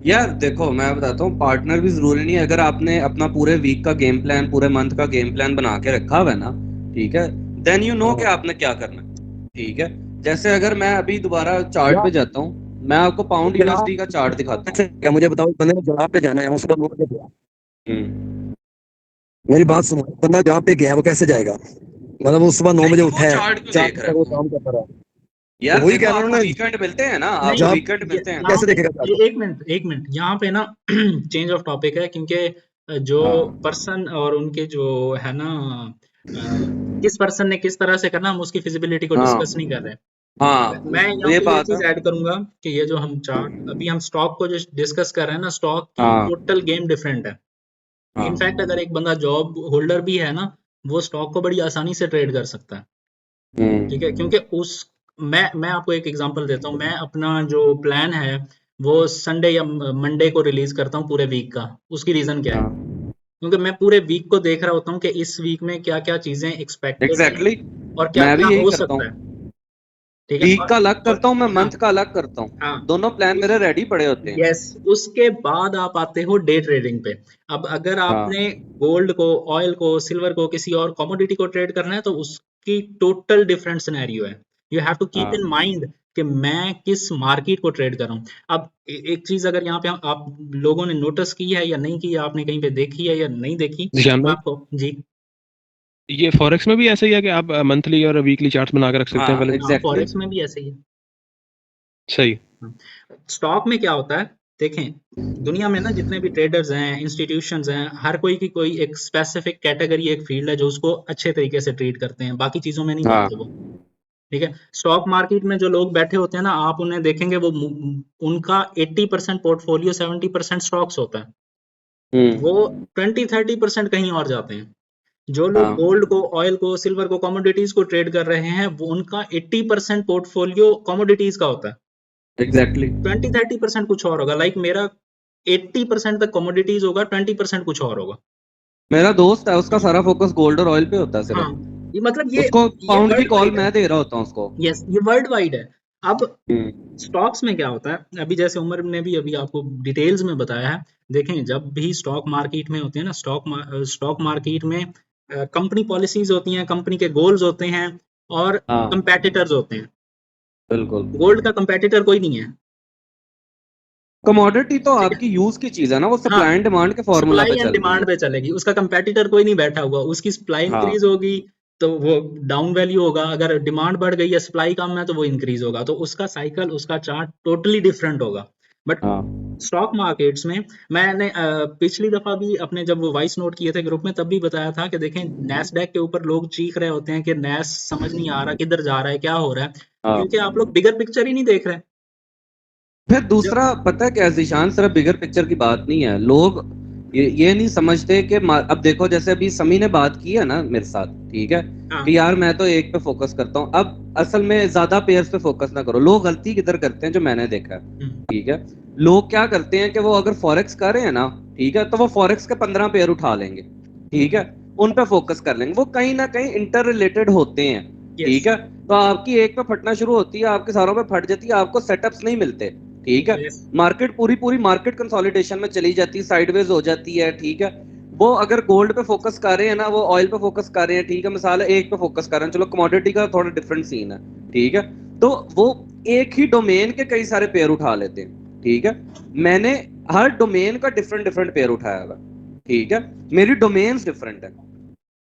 यार देखो, मैं बताता हूँ, पार्टनर भी जरूरी नहीं है। अगर आपने अपना पूरे वीक का गेम प्लान, पूरे मंथ का गेम प्लान बना के रखा हुआ है ना, ठीक है, देन यू नो कि हाँ। आपने क्या करना है। ठीक है, जैसे अगर मैं अभी दोबारा चार्ट या पे जाता हूँ, मैं आपको पाउंड जनाब यूएसडी का चार्ट दिखाता कैसे हूँ। गया, मुझे बताओ। बंदे ने जवाब पे जाना है, वो सुबह 9 बजे गया। हम्म मेरी बात सुनो, बंदा जॉब पे गया है, वो कैसे जाएगा? मतलब वो सुबह 9 बजे नहीं, वो उठा है, चार्ट क्यों 4 देख बजे रहा तक है वो वो? काम करता रहा। तो यार वही देखो, कह रहा हूँ आपको ना, वीकेंड मिलते हैं ना, आपको नहीं जॉब वीकेंड मिलते हैं। यहाँ कैसे पे देखेगा चार्ट को? एक मिनट यहाँ पे ना चेंज ऑफ टॉपिक है, क्योंकि जो हाँ पर्सन और उनके जो है ना किस पर्सन ने किस तरह से करना, हम उसकी फिजिबिलिटी को हाँ डिस्कस नहीं कर रहे। हाँ, मैं तो यहाँ ये पे ये बात है। चीज ऐड करूंगा कि ये जो हम चार्ट अभी हम स्टॉक को जो डिस्कस कर रहे हैं ना, स्टॉक की हाँ टोटल गेम डिफरेंट है। इनफैक्ट हाँ। अगर एक बंदा जॉब होल्डर भी है ना, वो स्टॉक को बड़ी आसानी से ट्रेड कर सकता है। ठीक है, हम्म क्योंकि उस मैं आपको एक एग्जांपल देता हूँ। मैं अपना जो प्लान है वो संडे या मंडे को रिलीज करता हूँ पूरे वीक का। उसकी रीजन क्या है? हाँ, क्योंकि मैं पूरे वीक को देख रहा होता हूँ कि इस वीक में क्या क्या चीजें एक्सपेक्टेड हैं एग्जैक्टली, और क्या मैं क्या भी यही हो करता सकता है। हूँ। ठीक है, वीक का अलग और करता हूँ मैं, हाँ मंथ का अलग करता हूँ। हाँ दोनों प्लान उस मेरे रेडी पड़े होते हैं। यस उसके बाद आप आते हो डे ट्रेडिंग पे। अब अगर हाँ आपने गोल्ड को, ऑयल को, सिल्वर को, किसी और कमोडिटी को ट्रेड करना है, तो उसकी टोटल डिफरेंट सिनेरियो है। You have to keep in हाँ माइंड कि मैं किस मार्केट को ट्रेड कर रहा हूँ। अब एक चीज अगर यहाँ पे आप लोगों ने नोटिस की है या नहीं की है, आपने कहीं पे देखी है या नहीं देखी, निशान मैं भाई, आपको जी ये फॉरेक्स में भी ऐसा ही है कि आप मंथली और वीकली चार्ट्स बना के रख सकते हैं हाँ, पहले से? हाँ एग्जैक्टली। फॉरेक्स में भी ऐसे ही है। सही। स्टॉक में क्या होता है, देखें, दुनिया में ना जितने भी ट्रेडर्स हैं, इंस्टीट्यूशंस हैं, हर कोई की कोई एक स्पेसिफिक कैटेगरी, एक फील्ड है जो उसको अच्छे तरीके से ट्रीट करते हैं, बाकी चीजों में नहीं हाँ जाते वो। ठीक है, स्टॉक मार्केट में जो लोग बैठे होते हैं ना, आप उन्हें देखेंगे वो उनका 80% पोर्टफोलियो 70% स्टॉक्स होता है। वो हम्म 20-30% कहीं और जाते हैं। जो लोग हाँ गोल्ड को, ऑयल को, सिल्वर को, कमोडिटीज को ट्रेड कर रहे हैं, वो उनका 80% पोर्टफोलियो कमोडिटीज का होता है। एग्जैक्टली 20-30% कुछ और होगा। लाइक मेरा 80% तक कमोडिटीज होगा, 20% कुछ और होगा। मेरा दोस्त है, उसका सारा फोकस गोल्ड और ऑयल पे होता है हाँ, सिर्फ। ये मतलब उसको ये पाउंड की वर्ल्ड कॉल वाइड है। मैं दे रहा होता हूँ उसको। यस, ये वर्ल्ड वाइड है। अब हम्म। स्टॉक्स में क्या होता है, अभी जैसे उमर ने भी अभी आपको डिटेल्स में बताया है। देखें, जब भी स्टॉक मार्केट में होते हैं ना, स्टॉक मार्केट में कंपनी पॉलिसीज होती हैं, कंपनी के गोल्स होते हैं, और हाँ कंपेटिटर्स होते हैं। बिल्कुल। गोल्ड का कंपेटिटर कोई नहीं है। कमोडिटी तो ठीक है। आपकी यूज की चीज है ना, वो हाँ, सप्लाई एंड डिमांड के फॉर्मूला सप्लाई पे एंड चलती डिमांड है। पे चलेगी, उसका कंपेटिटर कोई नहीं बैठा हुआ। उसकी सप्लाई हाँ इंक्रीज होगी तो वो डाउन वैल्यू होगा, अगर डिमांड बढ़ गई है, सप्लाई कम है, तो वो इंक्रीज होगा। तो उसका साइकिल, उसका चार्ट टोटली डिफरेंट होगा। बट हाँ स्टॉक मार्केट्स में, मैंने पिछली दफा भी अपने जब वो वॉइस नोट किए थे ग्रुप में, तब भी बताया था कि देखें, नैस्डैक के ऊपर लोग चीख रहे होते हैं कि नैस समझ नहीं आ रहा किधर जा रहा है, क्या हो रहा है, हाँ। क्योंकि आप लोग बिगर पिक्चर ही नहीं देख रहे। फिर जब दूसरा पता है क्या जीशान, सिर्फ बिगर पिक्चर की बात नहीं है। लोग ये नहीं समझते कि अब देखो, जैसे अभी समी ने बात की है ना मेरे साथ, ठीक है, हाँ, कि यार मैं तो एक पे फोकस करता हूँ। अब असल में ज्यादा पेयर्स पे फोकस ना करो। लोग गलती किधर करते हैं जो मैंने देखा है, हम्म, ठीक है। लोग क्या करते हैं कि वो अगर फॉरेक्स कर रहे हैं ना, ठीक है, तो वो फॉरेक्स के 15 पेयर उठा लेंगे, ठीक है, उन पे फोकस कर लेंगे। वो कहीं ना कहीं इंटर रिलेटेड होते हैं, यस, ठीक है। तो आपकी एक पे फटना शुरू होती है, आपके सारों पे फट जाती है, आपको सेटअप्स नहीं मिलते, ठीक है। यस, मार्केट पूरी पूरी मार्केट कंसोलिडेशन में चली जाती है, साइडवेज हो जाती है, ठीक है। वो अगर गोल्ड पे फोकस कर रहे हैं ना, वो ऑयल पे फोकस कर रहे हैं, ठीक है, मिसाल है एक पे फोकस कर रहे हैं, चलो कमोडिटी का थोड़ा डिफरेंट सीन है, ठीक है। तो वो एक ही डोमेन के कई सारे पेयर उठा लेते हैं, ठीक है। मैंने हर डोमेन का डिफरेंट डिफरेंट पेयर उठाया हुआ, ठीक है। मेरी डोमेन्स डिफरेंट है,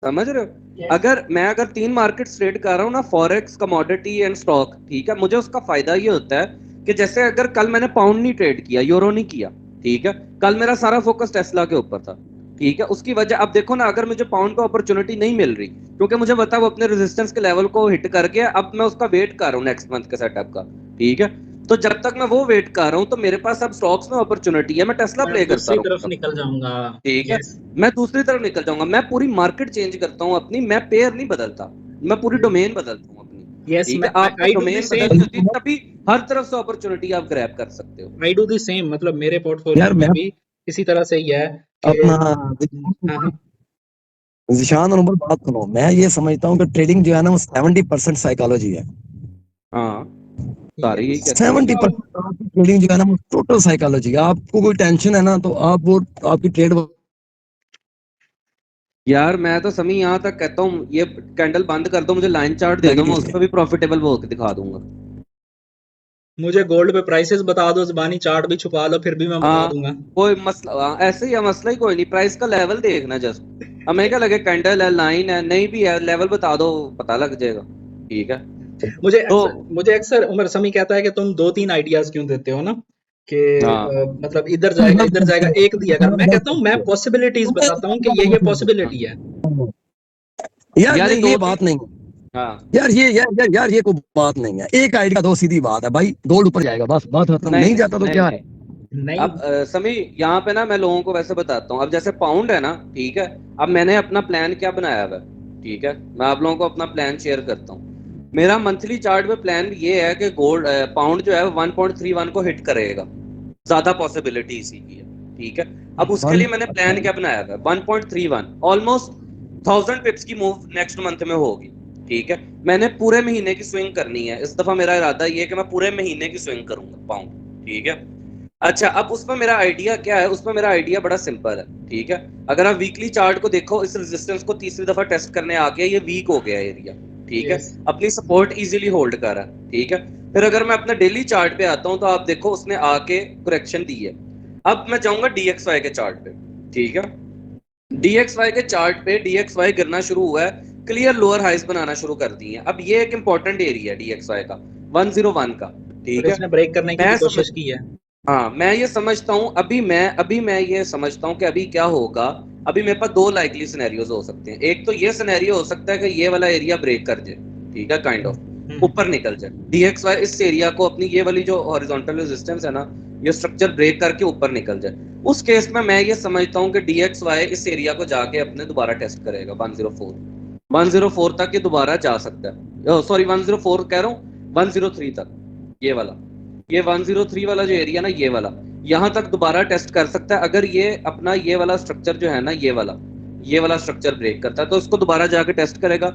समझ रहे हो। यस। अगर 3 मार्केट ट्रेड कर रहा हूँ ना, फॉरेक्स, कमोडिटी एंड स्टॉक, ठीक है, मुझे उसका फायदा ये होता है कि जैसे अगर कल मैंने पाउंड नहीं ट्रेड किया, यूरो नहीं किया, ठीक है, कल मेरा सारा फोकस टेस्ला के ऊपर था, ठीक है। उसकी वजह अब देखो ना, अगर मुझे पाउंड पे अपॉर्चुनिटी नहीं मिल रही, क्योंकि मुझे पता है वो अपने रेजिस्टेंस के लेवल को हिट कर गया, अब मैं उसका वेट कर रहा हूँ नेक्स्ट मंथ के सेटअप का, ठीक है। तो जब तक मैं वो वेट कर रहा हूँ, तो मेरे पास अब स्टॉक्स में अपॉर्चुनिटी है, मैं टेस्ला मैं प्ले करता दूसरी तरफ रहूंगा, निकल जाऊंगा। ठीक है। यस, मैं दूसरी तरफ निकल जाऊंगा, मैं पूरी मार्केट चेंज करता हूँ अपनी, मैं पेयर नहीं बदलता, मैं पूरी डोमेन बदलता हूँ अपनी, यस। ठीक मैं है। आपको I do the domain same. बदलनी होती है, तभी हर तरफ से अपॉर्चुनिटी आप ग्रैब कर सकते हो। आई डू द सेम, मतलब मेरे यार पोर्टफोलियो में मैं भी इसी तरह से ही है कि अपना हाँ, हाँ। जिशान और उमर बात सुनो, मैं ये समझता हूँ कि ट्रेडिंग जो है ना वो 70% साइकोलॉजी है। हाँ, सारे यही कहते हैं। 70% आपकी ट्रेडिंग जो है ना वो टोटल साइकोलॉजी है। आपको कोई टेंशन है ना तो आप वो आपकी ट्रेड। यार मैं तो समी यहाँ तक कहता हूँ, ये कैंडल बंद कर दो, मुझे लाइन चार्ट दे दो, मैं उस पर भी प्रॉफिटेबल वो दिखा दूंगा। मुझे गोल्ड पे प्राइसेस बता दो, ज़बानी चार्ट भी छुपा लो, फिर भी मैं बता हाँ, दूंगा। कोई मसला, ऐसे ही है, मसला ही कोई नहीं, प्राइस का लेवल देखना जस्ट। हमें क्या लगे, कैंडल है, लाइन है, नहीं भी है, लेवल बता दो, पता लग जाएगा, ठीक है। तो मुझे अक्सर उमर समी कहता है कि तुम 2-3 आइडियाज क्यों देते हो ना, कि हाँ मतलब इधर जाएगा, एक दिया कर। मैं कहता हूँ, मैं पॉसिबिलिटीज बताता हूँ कि ये हाँ। पॉसिबिलिटी है। यार यार ये नहीं, दो ये तीन। बात नहीं है। हाँ यार ये कोई बात नहीं है। एक आइडिया दो, सीधी बात है भाई, गोल्ड ऊपर जाएगा, बस बात खत्म। नहीं नहीं नहीं जाता तो नहीं क्या है। नहीं। नहीं। अब समी, यहाँ पे ना मैं लोगों को वैसे बताता हूँ, अब जैसे पाउंड है ना, ठीक है। अब मैंने अपना प्लान क्या बनाया हुआ है, ठीक है, मैं आप लोगों को अपना प्लान शेयर करता हूँ। मेरा मंथली चार्ट में प्लान ये है कि गोल्ड पाउंड जो है 1.31 को हिट करेगा, ज्यादा पॉसिबिलिटी इसी की है, ठीक है। अब उसके लिए मैंने प्लान क्या बनाया था, 1.31, ऑलमोस्ट 1000 पिप्स की मूव नेक्स्ट मंथ में होगी, ठीक है। मैंने पूरे महीने की स्विंग करनी है इस दफा, मेरा इरादा ये है कि मैं पूरे महीने की स्विंग करूंगा पाउंड, ठीक है। अच्छा, अब उसमें मेरा आइडिया क्या है, उसमें मेरा आइडिया बड़ा सिंपल है, ठीक है। अगर आप वीकली चार्ट को देखो, इस रेजिस्टेंस को तीसरी दफा टेस्ट करने आ गया, ये वीक हो गया एरिया, ठीक है। यस, अपनी सपोर्ट इजीली होल्ड कर रहा है, ठीक है। फिर अगर मैं अपने डेली चार्ट पे आता हूं, तो आप देखो उसने आके करेक्शन दी है। अब मैं जाऊंगा डीएक्सवाई के चार्ट पे, ठीक है। डीएक्सवाई के चार्ट पे डीएक्सवाई गिरना शुरू हुआ है, क्लियर लोअर हाइज बनाना शुरू कर दी है। अब ये एक इंपॉर्टेंट एरिया है डीएक्सवाई का, 101 का, और ठीक है। इसने ब्रेक करने की भी मैं समझ कोशिश की है। हाँ, मैं ये समझता हूँ, अभी मैं ये समझता हूँ कि अभी क्या होगा। अभी मेरे पास दो लाइकली सिनेरियोज हो सकते हैं। एक तो ये सिनेरियो हो सकता है कि ये वाला एरिया ब्रेक कर जाए, ठीक है, काइंड ऑफ ऊपर निकल जाए, डीएक्सवाई इस एरिया को, अपनी ये वाली जो हॉरिजॉन्टल रेजिस्टेंस है ना, ये स्ट्रक्चर ब्रेक करके ऊपर निकल जाए। उस केस में मैं ये समझता हूँ कि डीएक्सवाई इस एरिया को जाके अपने दोबारा टेस्ट करेगा, 104 तक ये दोबारा जा सकता है, सॉरी 104 कह रहा हूँ, 103 तक, ये वाला, ये 103 वाला जो एरिया ना, ये वाला, यहाँ तक दोबारा टेस्ट कर सकता है। अगर ये अपना ये वाला स्ट्रक्चर जो है ना, ये वाला स्ट्रक्चर ब्रेक करता है तो उसको दोबारा जाके टेस्ट करेगा।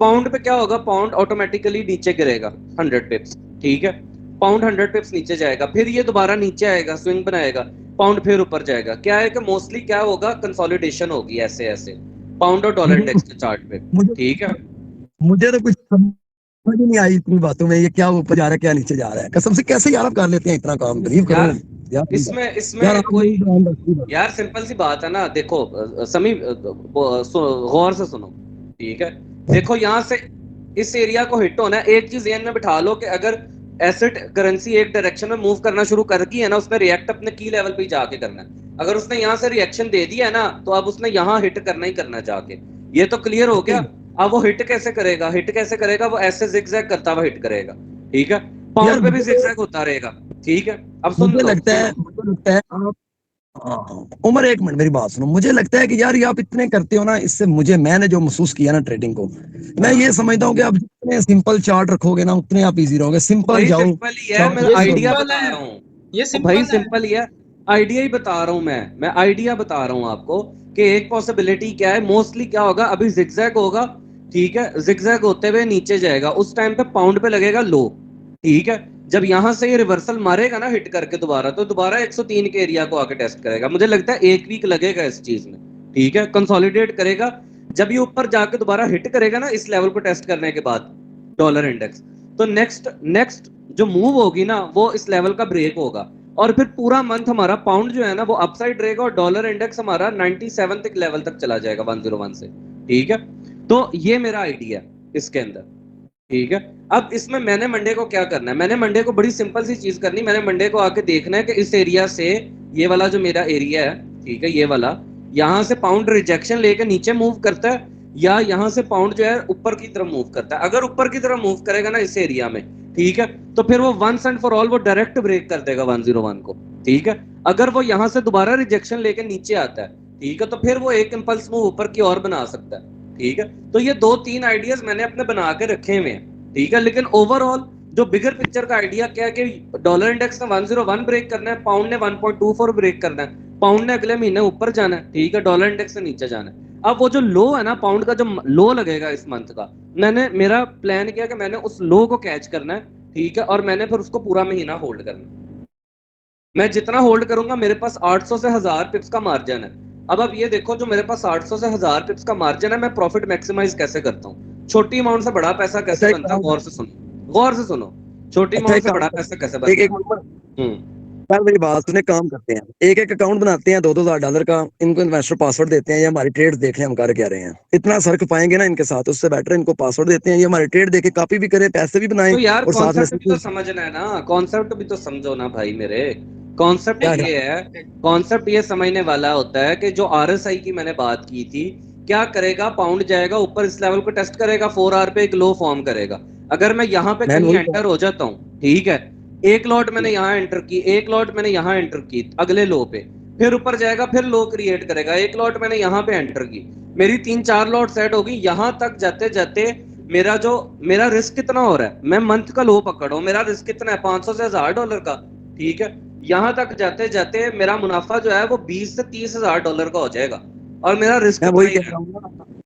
पाउंड पे क्या होगा, पाउंड ऑटोमेटिकली नीचे गिरेगा 100 पिप्स, ठीक है। पाउंड 100 पिप्स नीचे जाएगा, फिर ये दोबारा नीचे आएगा, स्विंग बनाएगा, पाउंड फिर ऊपर जाएगा। क्या है कि मोस्टली क्या होगा, कंसोलिडेशन होगी ऐसे ऐसे पाउंड और डॉलर इंडेक्स के चार्ट पे, ठीक है। मुझे तो कुछ समझ ही नहीं आई इतनी बातों में, ये क्या ऊपर जा रहा है क्या नीचे जा रहा है। कसम से कैसे यार आप कर लेते हैं इतना काम, बिलीव करो यार। इसमें कोई यार सिंपल सी बात है ना। देखो समी, गौर से सुनो, ठीक है। देखो यहाँ से इस एरिया को हिट होना है, एक चीज ध्यान में बिठा लो कि अगर एसेट करेंसी एक डायरेक्शन में मूव करना शुरू कर दी है ना, उसने रिएक्ट अपने की लेवल पे जाके करना है। अगर उसने यहाँ से रिएक्शन दे दिया है ना, तो अब उसने यहाँ हिट करना ही करना जाके। ये तो क्लियर हो गया। अब वो हिट कैसे करेगा, वो ऐसे जिगजैग करता हुआ हिट करेगा, ठीक है। पाउंड पे भी जिगजैग होता रहेगा, ठीक है। अब मुझे लगता है आप उमर, एक मिनट मेरी बात सुनो। मुझे लगता है कि यार ये आप इतने करते हो ना, इससे मैंने जो महसूस किया ना ट्रेडिंग को, मैं ये समझता हूँ कि आप जितने सिंपल चार्ट रखोगे ना, उतने आप इजी रहोगे। सिंपल जाओ, सिंपल ही है, मैं आइडिया बता रहा हूँ। ये भाई सिंपल ही है, आइडिया ही बता रहा हूँ मैं आइडिया बता रहा हूँ आपको कि एक पॉसिबिलिटी क्या है। मोस्टली क्या होगा, अभी जिगजैग होगा, ठीक है। जिगजैग होते हुए नीचे जाएगा, उस टाइम पे पाउंड पे लगेगा लो, ठीक है। जब यहां से ये रिवर्सल मारेगा ना हिट करके दोबारा, तो दोबारा 103 के एरिया को आके टेस्ट करेगा। मुझे लगता है 1 वीक लगेगा इस चीज में, ठीक है। कंसोलिडेट करेगा, जब ये ऊपर जाके दोबारा हिट करेगा ना इस लेवल को टेस्ट करने के बाद डॉलर इंडेक्स, तो नेक्स्ट जो मूव होगी ना, वो इस लेवल का ब्रेक होगा। और फिर पूरा मंथ हमारा पाउंड जो है ना, वो अपसाइड रहेगा और डॉलर इंडेक्स हमारा 97 तक लेवल तक चला जाएगा 101 से, ठीक है। तो ये मेरा आइडिया इसके अंदर, ठीक है। अब इसमें मैंने मंडे को क्या करना है, मैंने मंडे को बड़ी सिंपल सी चीज करनी। मैंने मंडे को आके देखना है कि इस एरिया से, ये वाला जो मेरा एरिया है, ठीक है, ये वाला, यहां से पाउंड रिजेक्शन लेके नीचे मूव करता है या यहां से पाउंड जो है ऊपर की तरफ मूव करता है। अगर ऊपर की तरफ मूव करेगा ना इस एरिया में, ठीक है, तो फिर वो वंस एंड फॉर ऑल वो डायरेक्ट ब्रेक कर देगा 101 को, ठीक है। अगर वो यहां से दोबारा रिजेक्शन लेके नीचे आता है, ठीक है, तो फिर वो एक इंपल्स मूव ऊपर की ओर बना सकता है, ठीक है। तो ये 2-3 आइडियाज मैंने अपने बना के रखे हुए हैं, ठीक है। लेकिन ओवरऑल जो बिगर पिक्चर का आइडिया क्या है कि डॉलर इंडेक्स ने 101 ब्रेक करना है, पाउंड ने 1.24 ब्रेक करना है, पाउंड ने अगले महीने ऊपर जाना है, ठीक है, डॉलर इंडेक्स से नीचे जाना है। अब वो जो लो है ना, पाउंड का जो लो लगेगा इस मंथ का, मेरा प्लान किया कि मैंने उस लो को कैच करना है, ठीक है, और मैंने फिर उसको पूरा महीना होल्ड करना। मैं जितना होल्ड करूंगा, मेरे पास 800 से 1000 पिप्स का मार्जिन है। अब ये देखो, जो मेरे पास 800 से 1000 पिप्स का मार्जिन है, मैं प्रॉफिट मैक्सिमाइज कैसे करता हूँ, छोटी अमाउंट से बड़ा पैसा कैसे बनता है। गौर से सुनो, छोटी अमाउंट से बड़ा पैसा कैसे बनता है। यार मेरी बात सुने, काम करते हैं, एक अकाउंट बनाते हैं $2,000 का, इनको इन्वेस्टर पासवर्ड देते हैं, ये हमारी ट्रेड देख लें हम कर क्या रहे हैं। इतना सर्क पाएंगे ना इनके साथ, उससे बेटर इनको पासवर्ड देते हैं, ये हमारी ट्रेड देके कॉपी भी करें, पैसे भी बनाएं। तो यार और साथ में कॉन्सेप्ट भी तो समझना है ना, कॉन्सेप्ट भी तो समझो ना भाई मेरे। कॉन्सेप्ट ये है, कॉन्सेप्ट ये समझने वाला होता है कि जो आरएसआई की मैंने बात की थी, क्या करेगा, पाउंड जाएगा ऊपर, इस लेवल को टेस्ट करेगा, 4 आवर पे एक लो फॉर्म करेगा। अगर मैं यहाँ पे कहीं एंटर हो जाता हूँ, ठीक है, एक लॉट मैंने यहाँ एंटर की, एक लॉट मैंने यहाँ एंटर की अगले लो पे, फिर ऊपर जाएगा, फिर लो क्रिएट करेगा, एक लॉट मैंने यहाँ पे एंटर की, मेरी 3-4 लॉट सेट होगी। यहाँ तक जाते जाते मेरा रिस्क कितना हो रहा है, मैं मंथ का लो पकड़ रहा हूँ, मेरा रिस्क कितना है, 500 से $1000 का, ठीक है। यहाँ तक जाते जाते मेरा मुनाफा जो है वो 20 से 30 हजार $30,000 का हो जाएगा, और मेरा रिस्क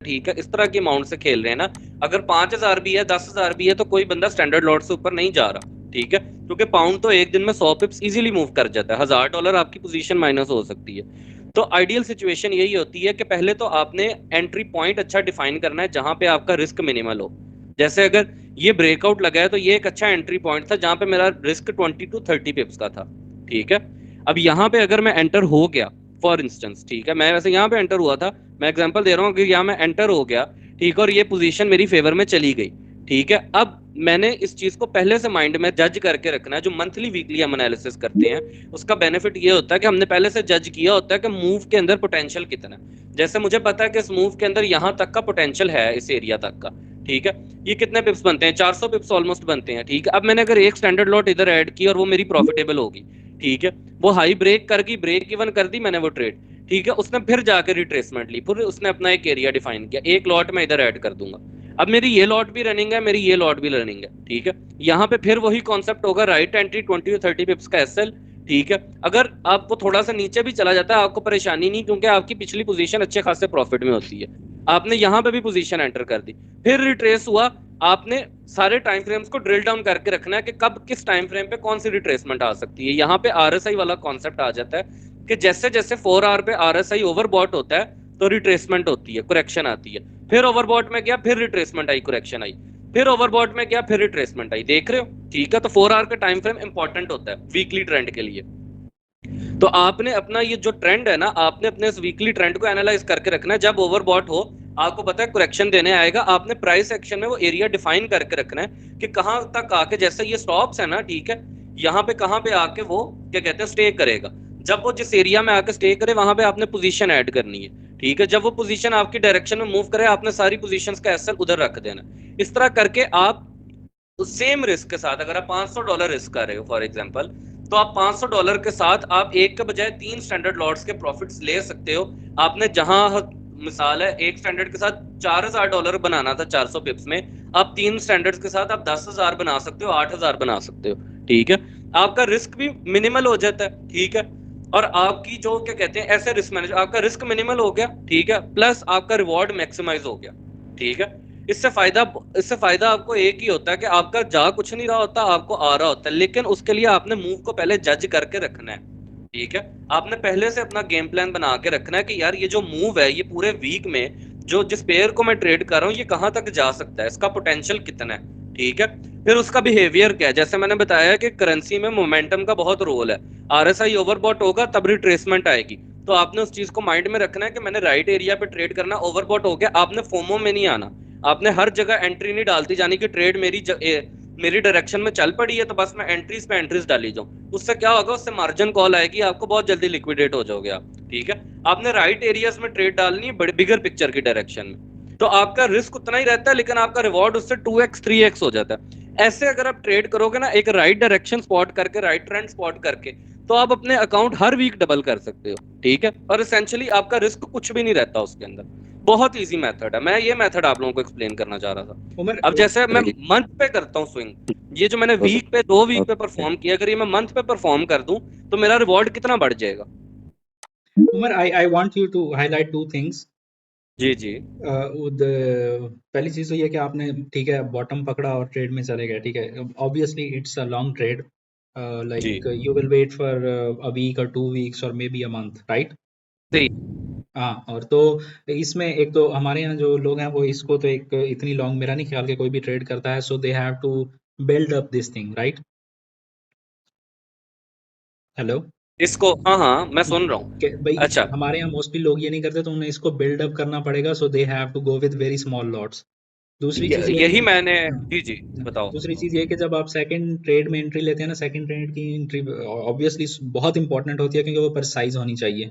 ठीक है। इस तरह की अमाउंट से खेल रहे हैं ना। अगर 5000 भी है, 10,000 भी है, तो कोई बंदा स्टैंडर्ड लॉट से ऊपर नहीं जा रहा, ठीक है, क्योंकि पाउंड तो एक दिन में 100 पिप्स इजीली मूव कर जाता है, $1000 आपकी पोजीशन माइनस हो सकती है। तो आइडियल सिचुएशन यही होती है कि पहले तो आपने एंट्री पॉइंट अच्छा डिफाइन करना है जहां पे आपका रिस्क मिनिमल हो। जैसे अगर ये ब्रेकआउट लगा है, तो ये एक अच्छा एंट्री पॉइंट था जहां पे मेरा रिस्क 20 to 30 पिप्स का था, ठीक है। अब यहाँ पे अगर मैं एंटर हो गया, फॉर इंस्टेंस, ठीक है, मैं वैसे यहाँ पे एंटर हुआ था, मैं एग्जांपल दे रहा हूँ कि यहाँ मैं एंटर हो गया, ठीक है, और ये पोजीशन मेरी फेवर में चली गई, ठीक है। अब मैंने इस चीज को पहले से माइंड में जज करके रखना है। जो मंथली वीकली हम एनालिसिस करते हैं, उसका बेनिफिट ये होता है कि हमने पहले से जज किया होता है कि मूव के अंदर पोटेंशियल कितना है। जैसे मुझे पता है कि इस मूव के अंदर यहाँ तक का पोटेंशियल है, इस एरिया तक का, ठीक है। ये कितने पिप्स बनते हैं, 400 पिप्स ऑलमोस्ट बनते हैं, ठीक है। अब मैंने अगर एक स्टैंडर्ड लॉट इधर ऐड की और वो मेरी प्रॉफिटेबल होगी, ठीक है, वो हाई ब्रेक कर गई, ब्रेक इवन कर दी मैंने वो ट्रेड, ठीक है, उसने फिर जाकर रिट्रेसमेंट ली, फिर उसने अपना एक एरिया डिफाइन किया, एक लॉट में इधर ऐड कर दूंगा। अब मेरी ये लॉट भी रनिंग है, मेरी ये लॉट भी रनिंग है, ठीक है। यहाँ पे फिर वही कॉन्सेप्ट होगा, राइट एंट्री 20 to 30 पिप्स का एसएल, ठीक है। अगर आपको थोड़ा सा नीचे भी चला जाता है आपको परेशानी नहीं, क्योंकि आपकी पिछली पोजीशन अच्छे खासे प्रॉफिट में होती है। आपने यहाँ पे भी पोजीशन एंटर कर दी, फिर रिट्रेस हुआ, आपने सारे टाइम फ्रेम्स को ड्रिल डाउन करके रखना है कि कब किस टाइम फ्रेम पे कौन सी रिट्रेसमेंट आ सकती है। यहाँ पे आरएसआई वाला कॉन्सेप्ट आ जाता है कि जैसे जैसे 4 आवर पे आरएसआई ओवरबॉट होता है तो रिट्रेसमेंट होती है, करेक्शन आती है, फिर ओवरबॉट में गया, फिर रिट्रेसमेंट आई, करेक्शन आई, फिर ओवरबॉट में गया, फिर रिट्रेसमेंट आई। देख रहे हो, ठीक है। तो 4 आवर का टाइम फ्रेम इंपॉर्टेंट होता है वीकली ट्रेंड के लिए। तो आपने अपना ये जो ट्रेंड है ना, आपने अपने इस वीकली ट्रेंड को एनालाइज करके रखना है। जब ओवरबॉट हो, आपको पता है करेक्शन देने आएगा, आपने प्राइस एक्शन में वो एरिया डिफाइन करके रखना है कि कहां तक आके, जैसे ये स्टॉप्स है ना, ठीक है, यहाँ पे कहां पे आके वो क्या कहते हैं स्टे करेगा। जब वो जिस एरिया में आके स्टे करे वहां पे आपने पोजीशन ऐड करनी है, ठीक है। जब वो पोजीशन आपकी डायरेक्शन में मूव करे, आपने सारी पोजीशंस का एसएल उधर रख देना। इस तरह करके आप सेम रिस्क के साथ, अगर आप $500 रिस्क कर रहे हो फॉर एग्जांपल, तो आप $500 के साथ आप एक के बजाय 3 स्टैंडर्ड लॉट्स के प्रॉफिट्स ले सकते हो। आपने जहां मिसाल है एक स्टैंडर्ड के साथ $4000 बनाना था 400 पिप्स में, आप 3 स्टैंडर्ड्स के साथ आप 10,000 बना सकते हो, 8,000 बना सकते हो, ठीक है। आपका रिस्क भी मिनिमल हो जाता है, ठीक है। और आपकी जो क्या कहते हैं ऐसे रिस्क मैनेज, आपका रिस्क मिनिमल हो गया, ठीक है, प्लस आपका रिवॉर्ड मैक्सिमाइज हो गया, ठीक है। इससे फायदा आपको एक ही होता है कि आपका जा कुछ नहीं रहा होता, आपको आ रहा होता है, लेकिन उसके लिए आपने मूव को पहले जज करके रखना है, ठीक है। आपने पहले से अपना गेम प्लान बना के रखना है कि यार ये जो मूव है, ये पूरे वीक में जो जिस पेयर को मैं ट्रेड कर रहा हूँ ये कहाँ तक जा सकता है, इसका पोटेंशियल कितना है, ठीक है। फिर उसका बिहेवियर क्या है, जैसे मैंने बताया कि करेंसी में मोमेंटम का बहुत रोल है। आरएसआई ओवरबॉट होगा तब रिट्रेसमेंट आएगी, तो आपने उस चीज को माइंड में रखना है कि मैंने राइट एरिया पे ट्रेड करना। ओवरबॉट हो गया, आपने फोमो में नहीं आना, आपने हर जगह एंट्री नहीं डालती जानी कि ट्रेड मेरी डायरेक्शन में चल पड़ी है तो बस मैं एंट्रीज पे एंट्रीज डाली जाऊं। उससे क्या होगा, उससे मार्जिन कॉल आएगी, आपको बहुत जल्दी लिक्विडेट हो जाओगे आप, ठीक है। आपने राइट एरियाज में ट्रेड डालनी है, बड़ी बिगर पिक्चर की डायरेक्शन में, तो आपका रिस्क उतना ही रहता है लेकिन आपका रिवॉर्ड उससे 2x 3x हो जाता है। ऐसे अगर आप ट्रेड करोगे ना, एक राइट डायरेक्शन स्पॉट करके, राइट ट्रेंड स्पॉट करके, तो आप अपने अकाउंट हर वीक डबल कर सकते हो, ठीक है। और एसेंशियली आपका रिस्क कुछ भी नहीं रहता उसके अंदर। बहुत इजी मेथड है, मैं ये मेथड आप लोगों को एक्सप्लेन करना चाह रहा था। उमर, अब जैसे मैं मंथ पे करता हूँ स्विंग, ये जो मैंने वीक पे 2 वीक पे परफॉर्म किया, अगर ये मैं मंथ पे परफॉर्म कर दूं तो मेरा रिवॉर्ड कितना बढ़ जाएगा। Umar, I want you to highlight 2 things. जी जी पहली चीज तो ये कि आपने, ठीक है, बॉटम पकड़ा और ट्रेड में चले गए, ठीक है। Obviously it's a long trade, like you will wait for a week और 2 वीक्स और may be a month, right? सही। हाँ, और तो इसमें एक तो हमारे यहाँ जो लोग हैं वो इसको तो एक इतनी लॉन्ग, मेरा नहीं ख्याल कि कोई भी ट्रेड करता है, so they have to build up this thing, right? Hello, इसको हाँ हाँ मैं सुन रहा हूँ। भाई अच्छा, हमारे यहाँ मोस्टली लोग ये नहीं करते, तो उन्हें इसको बिल्ड अप करना पड़ेगा, so they have to go with very small lots. दूसरी चीज ये है यही कि मैंने, हाँ, जी जी बताओ। दूसरी चीज ये है कि जब आप सेकंड ट्रेड में एंट्री लेते हैं ना, सेकंड ट्रेड की एंट्री ऑब्वियसली बहुत इंपॉर्टेंट होती है क्योंकि वो प्रिसाइज होनी चाहिए,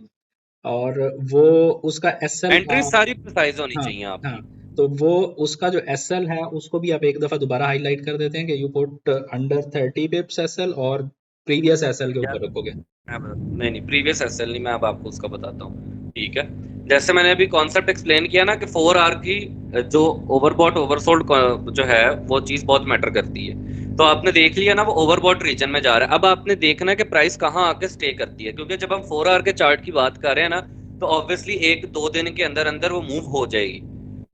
और वो उसका एसएल, एंट्री सारी प्रिसाइज होनी हाँ चाहिए हाँ, आपकी। तो वो उसका जो एसएल है उसको भी आप एक दफा दोबारा हाईलाइट कर देते हैं कि you put under 30 pips SL, और प्रीवियस एसएल के यार ऊपर रखोगे। नहीं प्रीवियस एसएल नहीं, मैं अब आपको उसका बताता हूँ, ठीक है। जैसे मैंने अभी कॉन्सेप्ट एक्सप्लेन किया ना कि 4 आवर की जो ओवरबॉट ओवरसोल्ड जो है वो चीज बहुत मैटर करती है। तो आपने देख लिया ना वो ओवरबॉट रीजन में जा रहा है। अब आपने देखना है कि प्राइस कहाँ आके स्टे करती है, क्योंकि जब हम 4 आवर के चार्ट की बात कर रहे हैं ना, तो ऑब्वियसली 1-2 दिन के अंदर अंदर वो मूव हो जाएगी।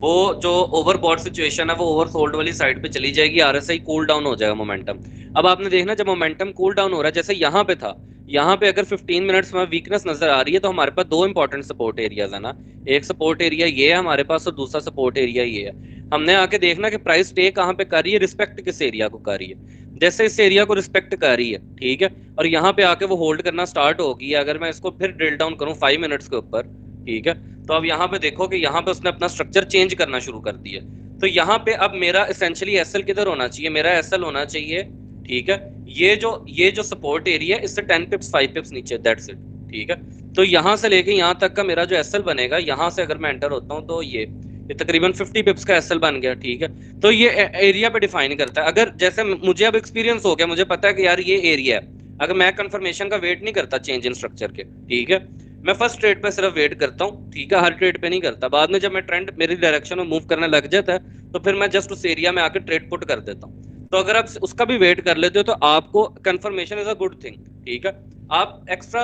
वो जो ओवरबॉट सिचुएशन है वो ओवरसोल्ड वाली साइड पे चली जाएगी, आरएसआई कूल डाउन हो जाएगा मोमेंटम। अब आपने देखना जब मोमेंटम कूल डाउन हो रहा है, जैसे यहाँ पे था, यहाँ पे अगर 15 मिनट्स में वीकनेस नजर आ रही है, तो हमारे पास 2 इंपॉर्टेंट सपोर्ट एरियाज है ना। एक सपोर्ट एरिया ये है हमारे पास और दूसरा सपोर्ट एरिया ये है। हमने आके देखना कि प्राइस स्टे कहाँ पे कर रही है, रिस्पेक्ट किस एरिया को कर रही है। जैसे इस एरिया को रिस्पेक्ट कर रही है, ठीक है, और यहाँ पे आके वो होल्ड करना स्टार्ट होगी। अगर मैं इसको फिर ड्रिल डाउन करूँ 5 मिनट्स के ऊपर, ठीक है, तो अब यहाँ पे देखो कि यहाँ पे उसने अपना स्ट्रक्चर चेंज करना शुरू कर दिया। तो यहाँ पे अब मेरा एसेंशियली एसएल किधर होना चाहिए, मेरा एसएल होना चाहिए, ठीक है, ये जो सपोर्ट एरिया है इससे 10 पिप्स 5 पिप्स नीचे, दैट्स इट, ठीक है। तो यहाँ से लेके यहाँ तक का मेरा जो एसएल बनेगा, यहाँ से अगर मैं एंटर होता हूँ तो ये तकरीबन 50 पिप्स का एसएल बन गया, ठीक है। तो ये एरिया पे डिफाइन करता है। अगर जैसे मुझे अब एक्सपीरियंस हो गया, मुझे पता है कि यार ये एरिया है, अगर मैं कंफर्मेशन का वेट नहीं करता चेंज इन स्ट्रक्चर के, ठीक है, मैं फर्स्ट ट्रेड पे सिर्फ वेट करता हूँ, ठीक है, हर ट्रेड पे नहीं करता। बाद में जब मैं ट्रेंड मेरी डायरेक्शन में मूव करने लग जाता है तो फिर मैं जस्ट उस एरिया में आके ट्रेड पुट कर देता हूँ। तो अगर आप उसका भी वेट कर लेते हो तो आपको confirmation is a good thing, ठीक है। आप एक्स्ट्रा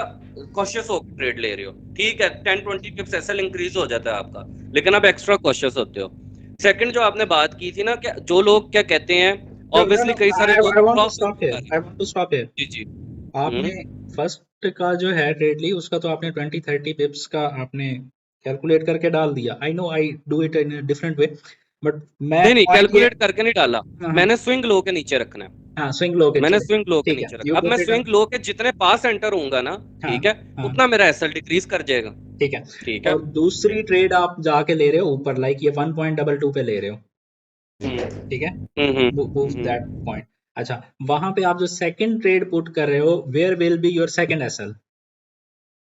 कॉशियस होकर ट्रेड ले रहे हो, ठीक है, 10-20 पिप्स एसएल इंक्रीज हो जाता है आपका, लेकिन आप एक्स्ट्रा कॉशियस होते हो। सेकंड जो आपने बात की थी ना कि जो लोग क्या कहते हैं, ऑब्वियसली कई सारे लोग I want to profit stop here. I want to stop here. जी जी। आपने फर्स्ट का जो है ट्रेड ली उसका तो आपने 20-30 पिप्स का आपने कैलकुलेट करके डाल दिया। I know I do it in different way, but मैं नहीं पॉइंट ये कैलकुलेट करके नहीं डाला, मैंने स्विंग लो के नीचे रखना है, हाँ स्विंग लो के मैंने चले, स्विंग लो के ठीक है, नीचे यू रखा। अब मैं पुट इट स्विंग लो के जितने पास एंटर होऊंगा ना, हाँ ठीक है, हाँ उतना मेरा एसएल डिक्रीज कर जाएगा, ठीक है। ठीक है। और दूसरी ट्रेड आप जाके ले रहे हो ऊपर, लाइक ये 1.22 पे ले रहे हो, हम्म ठीक है, मूव हम्म। That point. अच्छा, वहां पे आप जो सेकंड ट्रेड पुट कर रहे हो, where will be your second SL?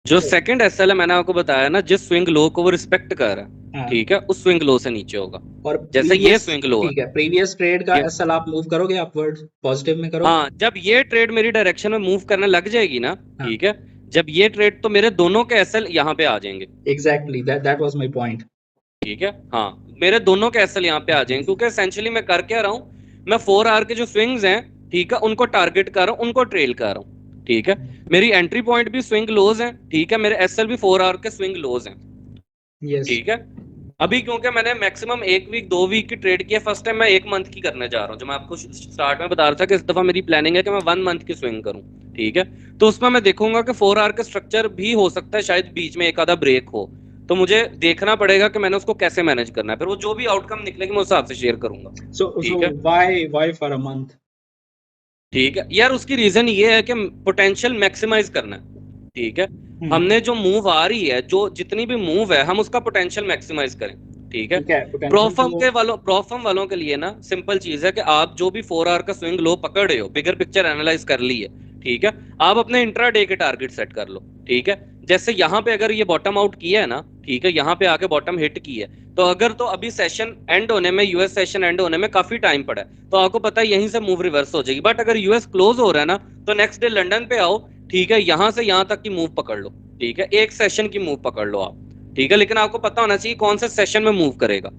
जो सेकंड एसएल है मैंने आपको बताया ना, जिस स्विंग लो को वो रिस्पेक्ट कर रहा है, हाँ, ठीक है, उस स्विंग लो से नीचे होगा। और जैसे ये प्रीवियस, स्विंग लो है, ठीक है, प्रीवियस ट्रेड का ये एसएल आप मूव करोगे अपवर्ड पॉजिटिव में करोगे? हाँ, जब ये ट्रेड मेरी डायरेक्शन में मूव करने लग जाएगी ना, हाँ, ठीक है, जब ये ट्रेड तो मेरे दोनों के एसएल यहाँ पे आ जाएंगे, exactly that was my point. ठीक है। हाँ, मेरे दोनों के एसएल यहाँ पे आ जाएंगे, क्योंकि एसेंशियली मैं कर क्या रहा हूँ, मैं 4 आवर के जो स्विंग्स हैं, ठीक है, उनको टारगेट कर रहा हूँ, उनको ट्रेल कर रहा हूँ, ठीक है। मेरी एंट्री पॉइंट भी स्विंग लोज हैं, ठीक है, मेरे एसएल भी 4 आवर के स्विंग लोज हैं, यस, ठीक है। अभी क्योंकि मैंने मैक्सिमम 1 वीक 2 वीक की ट्रेड की है, फर्स्ट टाइम मैं 1 मंथ की करने जा रहा हूँ। जो मैं आपको स्टार्ट में बता रहा था कि इस दफा मेरी प्लानिंग है कि मैं 1 मंथ की स्विंग करूँ, ठीक है। तो उसमें मैं देखूंगा कि 4 आवर का स्ट्रक्चर भी हो सकता है, शायद बीच में एक आधा ब्रेक हो, तो मुझे देखना पड़ेगा कि मैंने उसको कैसे मैनेज करना है। फिर वो जो भी आउटकम निकलेगी मैं उस हिसाब से शेयर करूंगा, सो ठीक है। Why for a month? ठीक है यार, उसकी रीजन ये है कि पोटेंशियल मैक्सिमाइज करना है, ठीक है। हमने जो मूव आ रही है, जो जितनी भी मूव है, हम उसका पोटेंशियल मैक्सिमाइज करें, ठीक है। ठीक है, पोटेंशियल प्रॉफर्म वालों के लिए ना सिंपल चीज है कि आप जो भी 4 आवर का स्विंग लो पकड़ रहे हो, बिगर पिक्चर एनालाइज कर ली है, ठीक है, आप अपने इंट्राडे के टारगेट सेट कर लो, ठीक है। जैसे यहाँ पे अगर ये बॉटम आउट किया है ना, ठीक है, यहाँ पे आके बॉटम हिट की है, तो अगर तो अभी सेशन एंड होने में, यूएस सेशन एंड होने में काफी टाइम पड़ा है, तो आपको पता है यहीं से मूव रिवर्स हो जाएगी। बट अगर यूएस क्लोज हो रहा है ना, तो नेक्स्ट डे लंदन पे आओ, ठीक है, यहां से यहां तक की मूव पकड़ लो, ठीक है, एक सेशन की मूव पकड़ लो आप, ठीक है। लेकिन आपको पता होना चाहिए कौन से सेशन में मूव करेगा,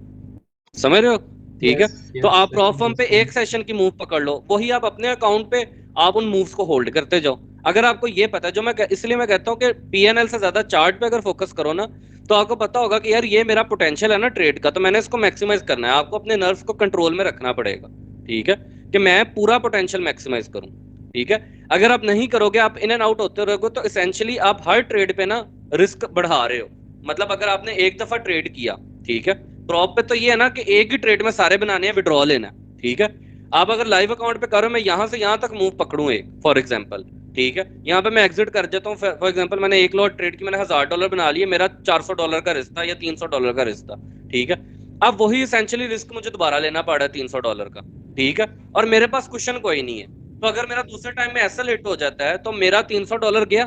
समझ रहे हो, ठीक है। तो आप प्रॉफर्म पे एक सेशन की मूव पकड़ लो, वही आप अपने अकाउंट पे आप उन मूव्स को होल्ड करते जाओ। अगर आपको ये पता है, जो मैं इसलिए मैं कहता हूँ कि पीएनएल से ज्यादा चार्ट पे अगर फोकस करो ना, तो आपको पता होगा कि यार ये मेरा पोटेंशियल है ना ट्रेड का, तो मैंने इसको मैक्सिमाइज करना है। आपको अपने नर्व्स को कंट्रोल में रखना पड़ेगा, ठीक है, कि मैं पूरा पोटेंशियल मैक्सिमाइज करूं, ठीक है। अगर आप नहीं करोगे, आप इन एंड आउट होते रहोगे, तो इसेंशियली आप हर ट्रेड पे ना रिस्क बढ़ा रहे हो। मतलब अगर आपने एक दफा ट्रेड किया, ठीक है, प्रॉप पे तो ये है ना कि एक ही ट्रेड में सारे बनाने हैं, विड्रॉ लेना है, ठीक है। आप अगर लाइव अकाउंट पे करो, मैं यहां से यहां तक मूव पकड़ूं एक, फॉर एग्जांपल, ठीक है, यहाँ पे मैं एग्जिट कर देता हूँ, फॉर एग्जांपल मैंने एक लॉट ट्रेड की, मैंने $1000 बना लिए, मेरा $400 का रिस्क था या $300 का रिस्क था, ठीक है। अब वही एसेंशियली रिस्क मुझे दोबारा लेना पड़ा है $300 का, ठीक है, और मेरे पास क्वेश्चन कोई नहीं है। तो अगर मेरा दूसरे टाइम में एसएल हिट हो जाता है, तो मेरा $300 गया,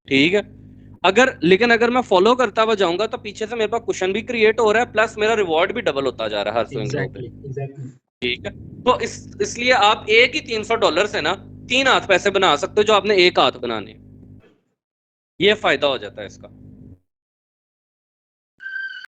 ठीक है। लेकिन अगर मैं फॉलो करता हुआ जाऊंगा, तो पीछे से मेरे पास क्वेश्चन भी क्रिएट हो रहा है, प्लस मेरा रिवॉर्ड भी डबल होता जा रहा है हर स्विंग लो पे, एग्जैक्टली। ठीक है। तो इसलिए आप एक ही $300 से ना 3 हाथ पैसे बना सकते हो, जो आपने एक हाथ बनाने, ये फायदा हो जाता है इसका।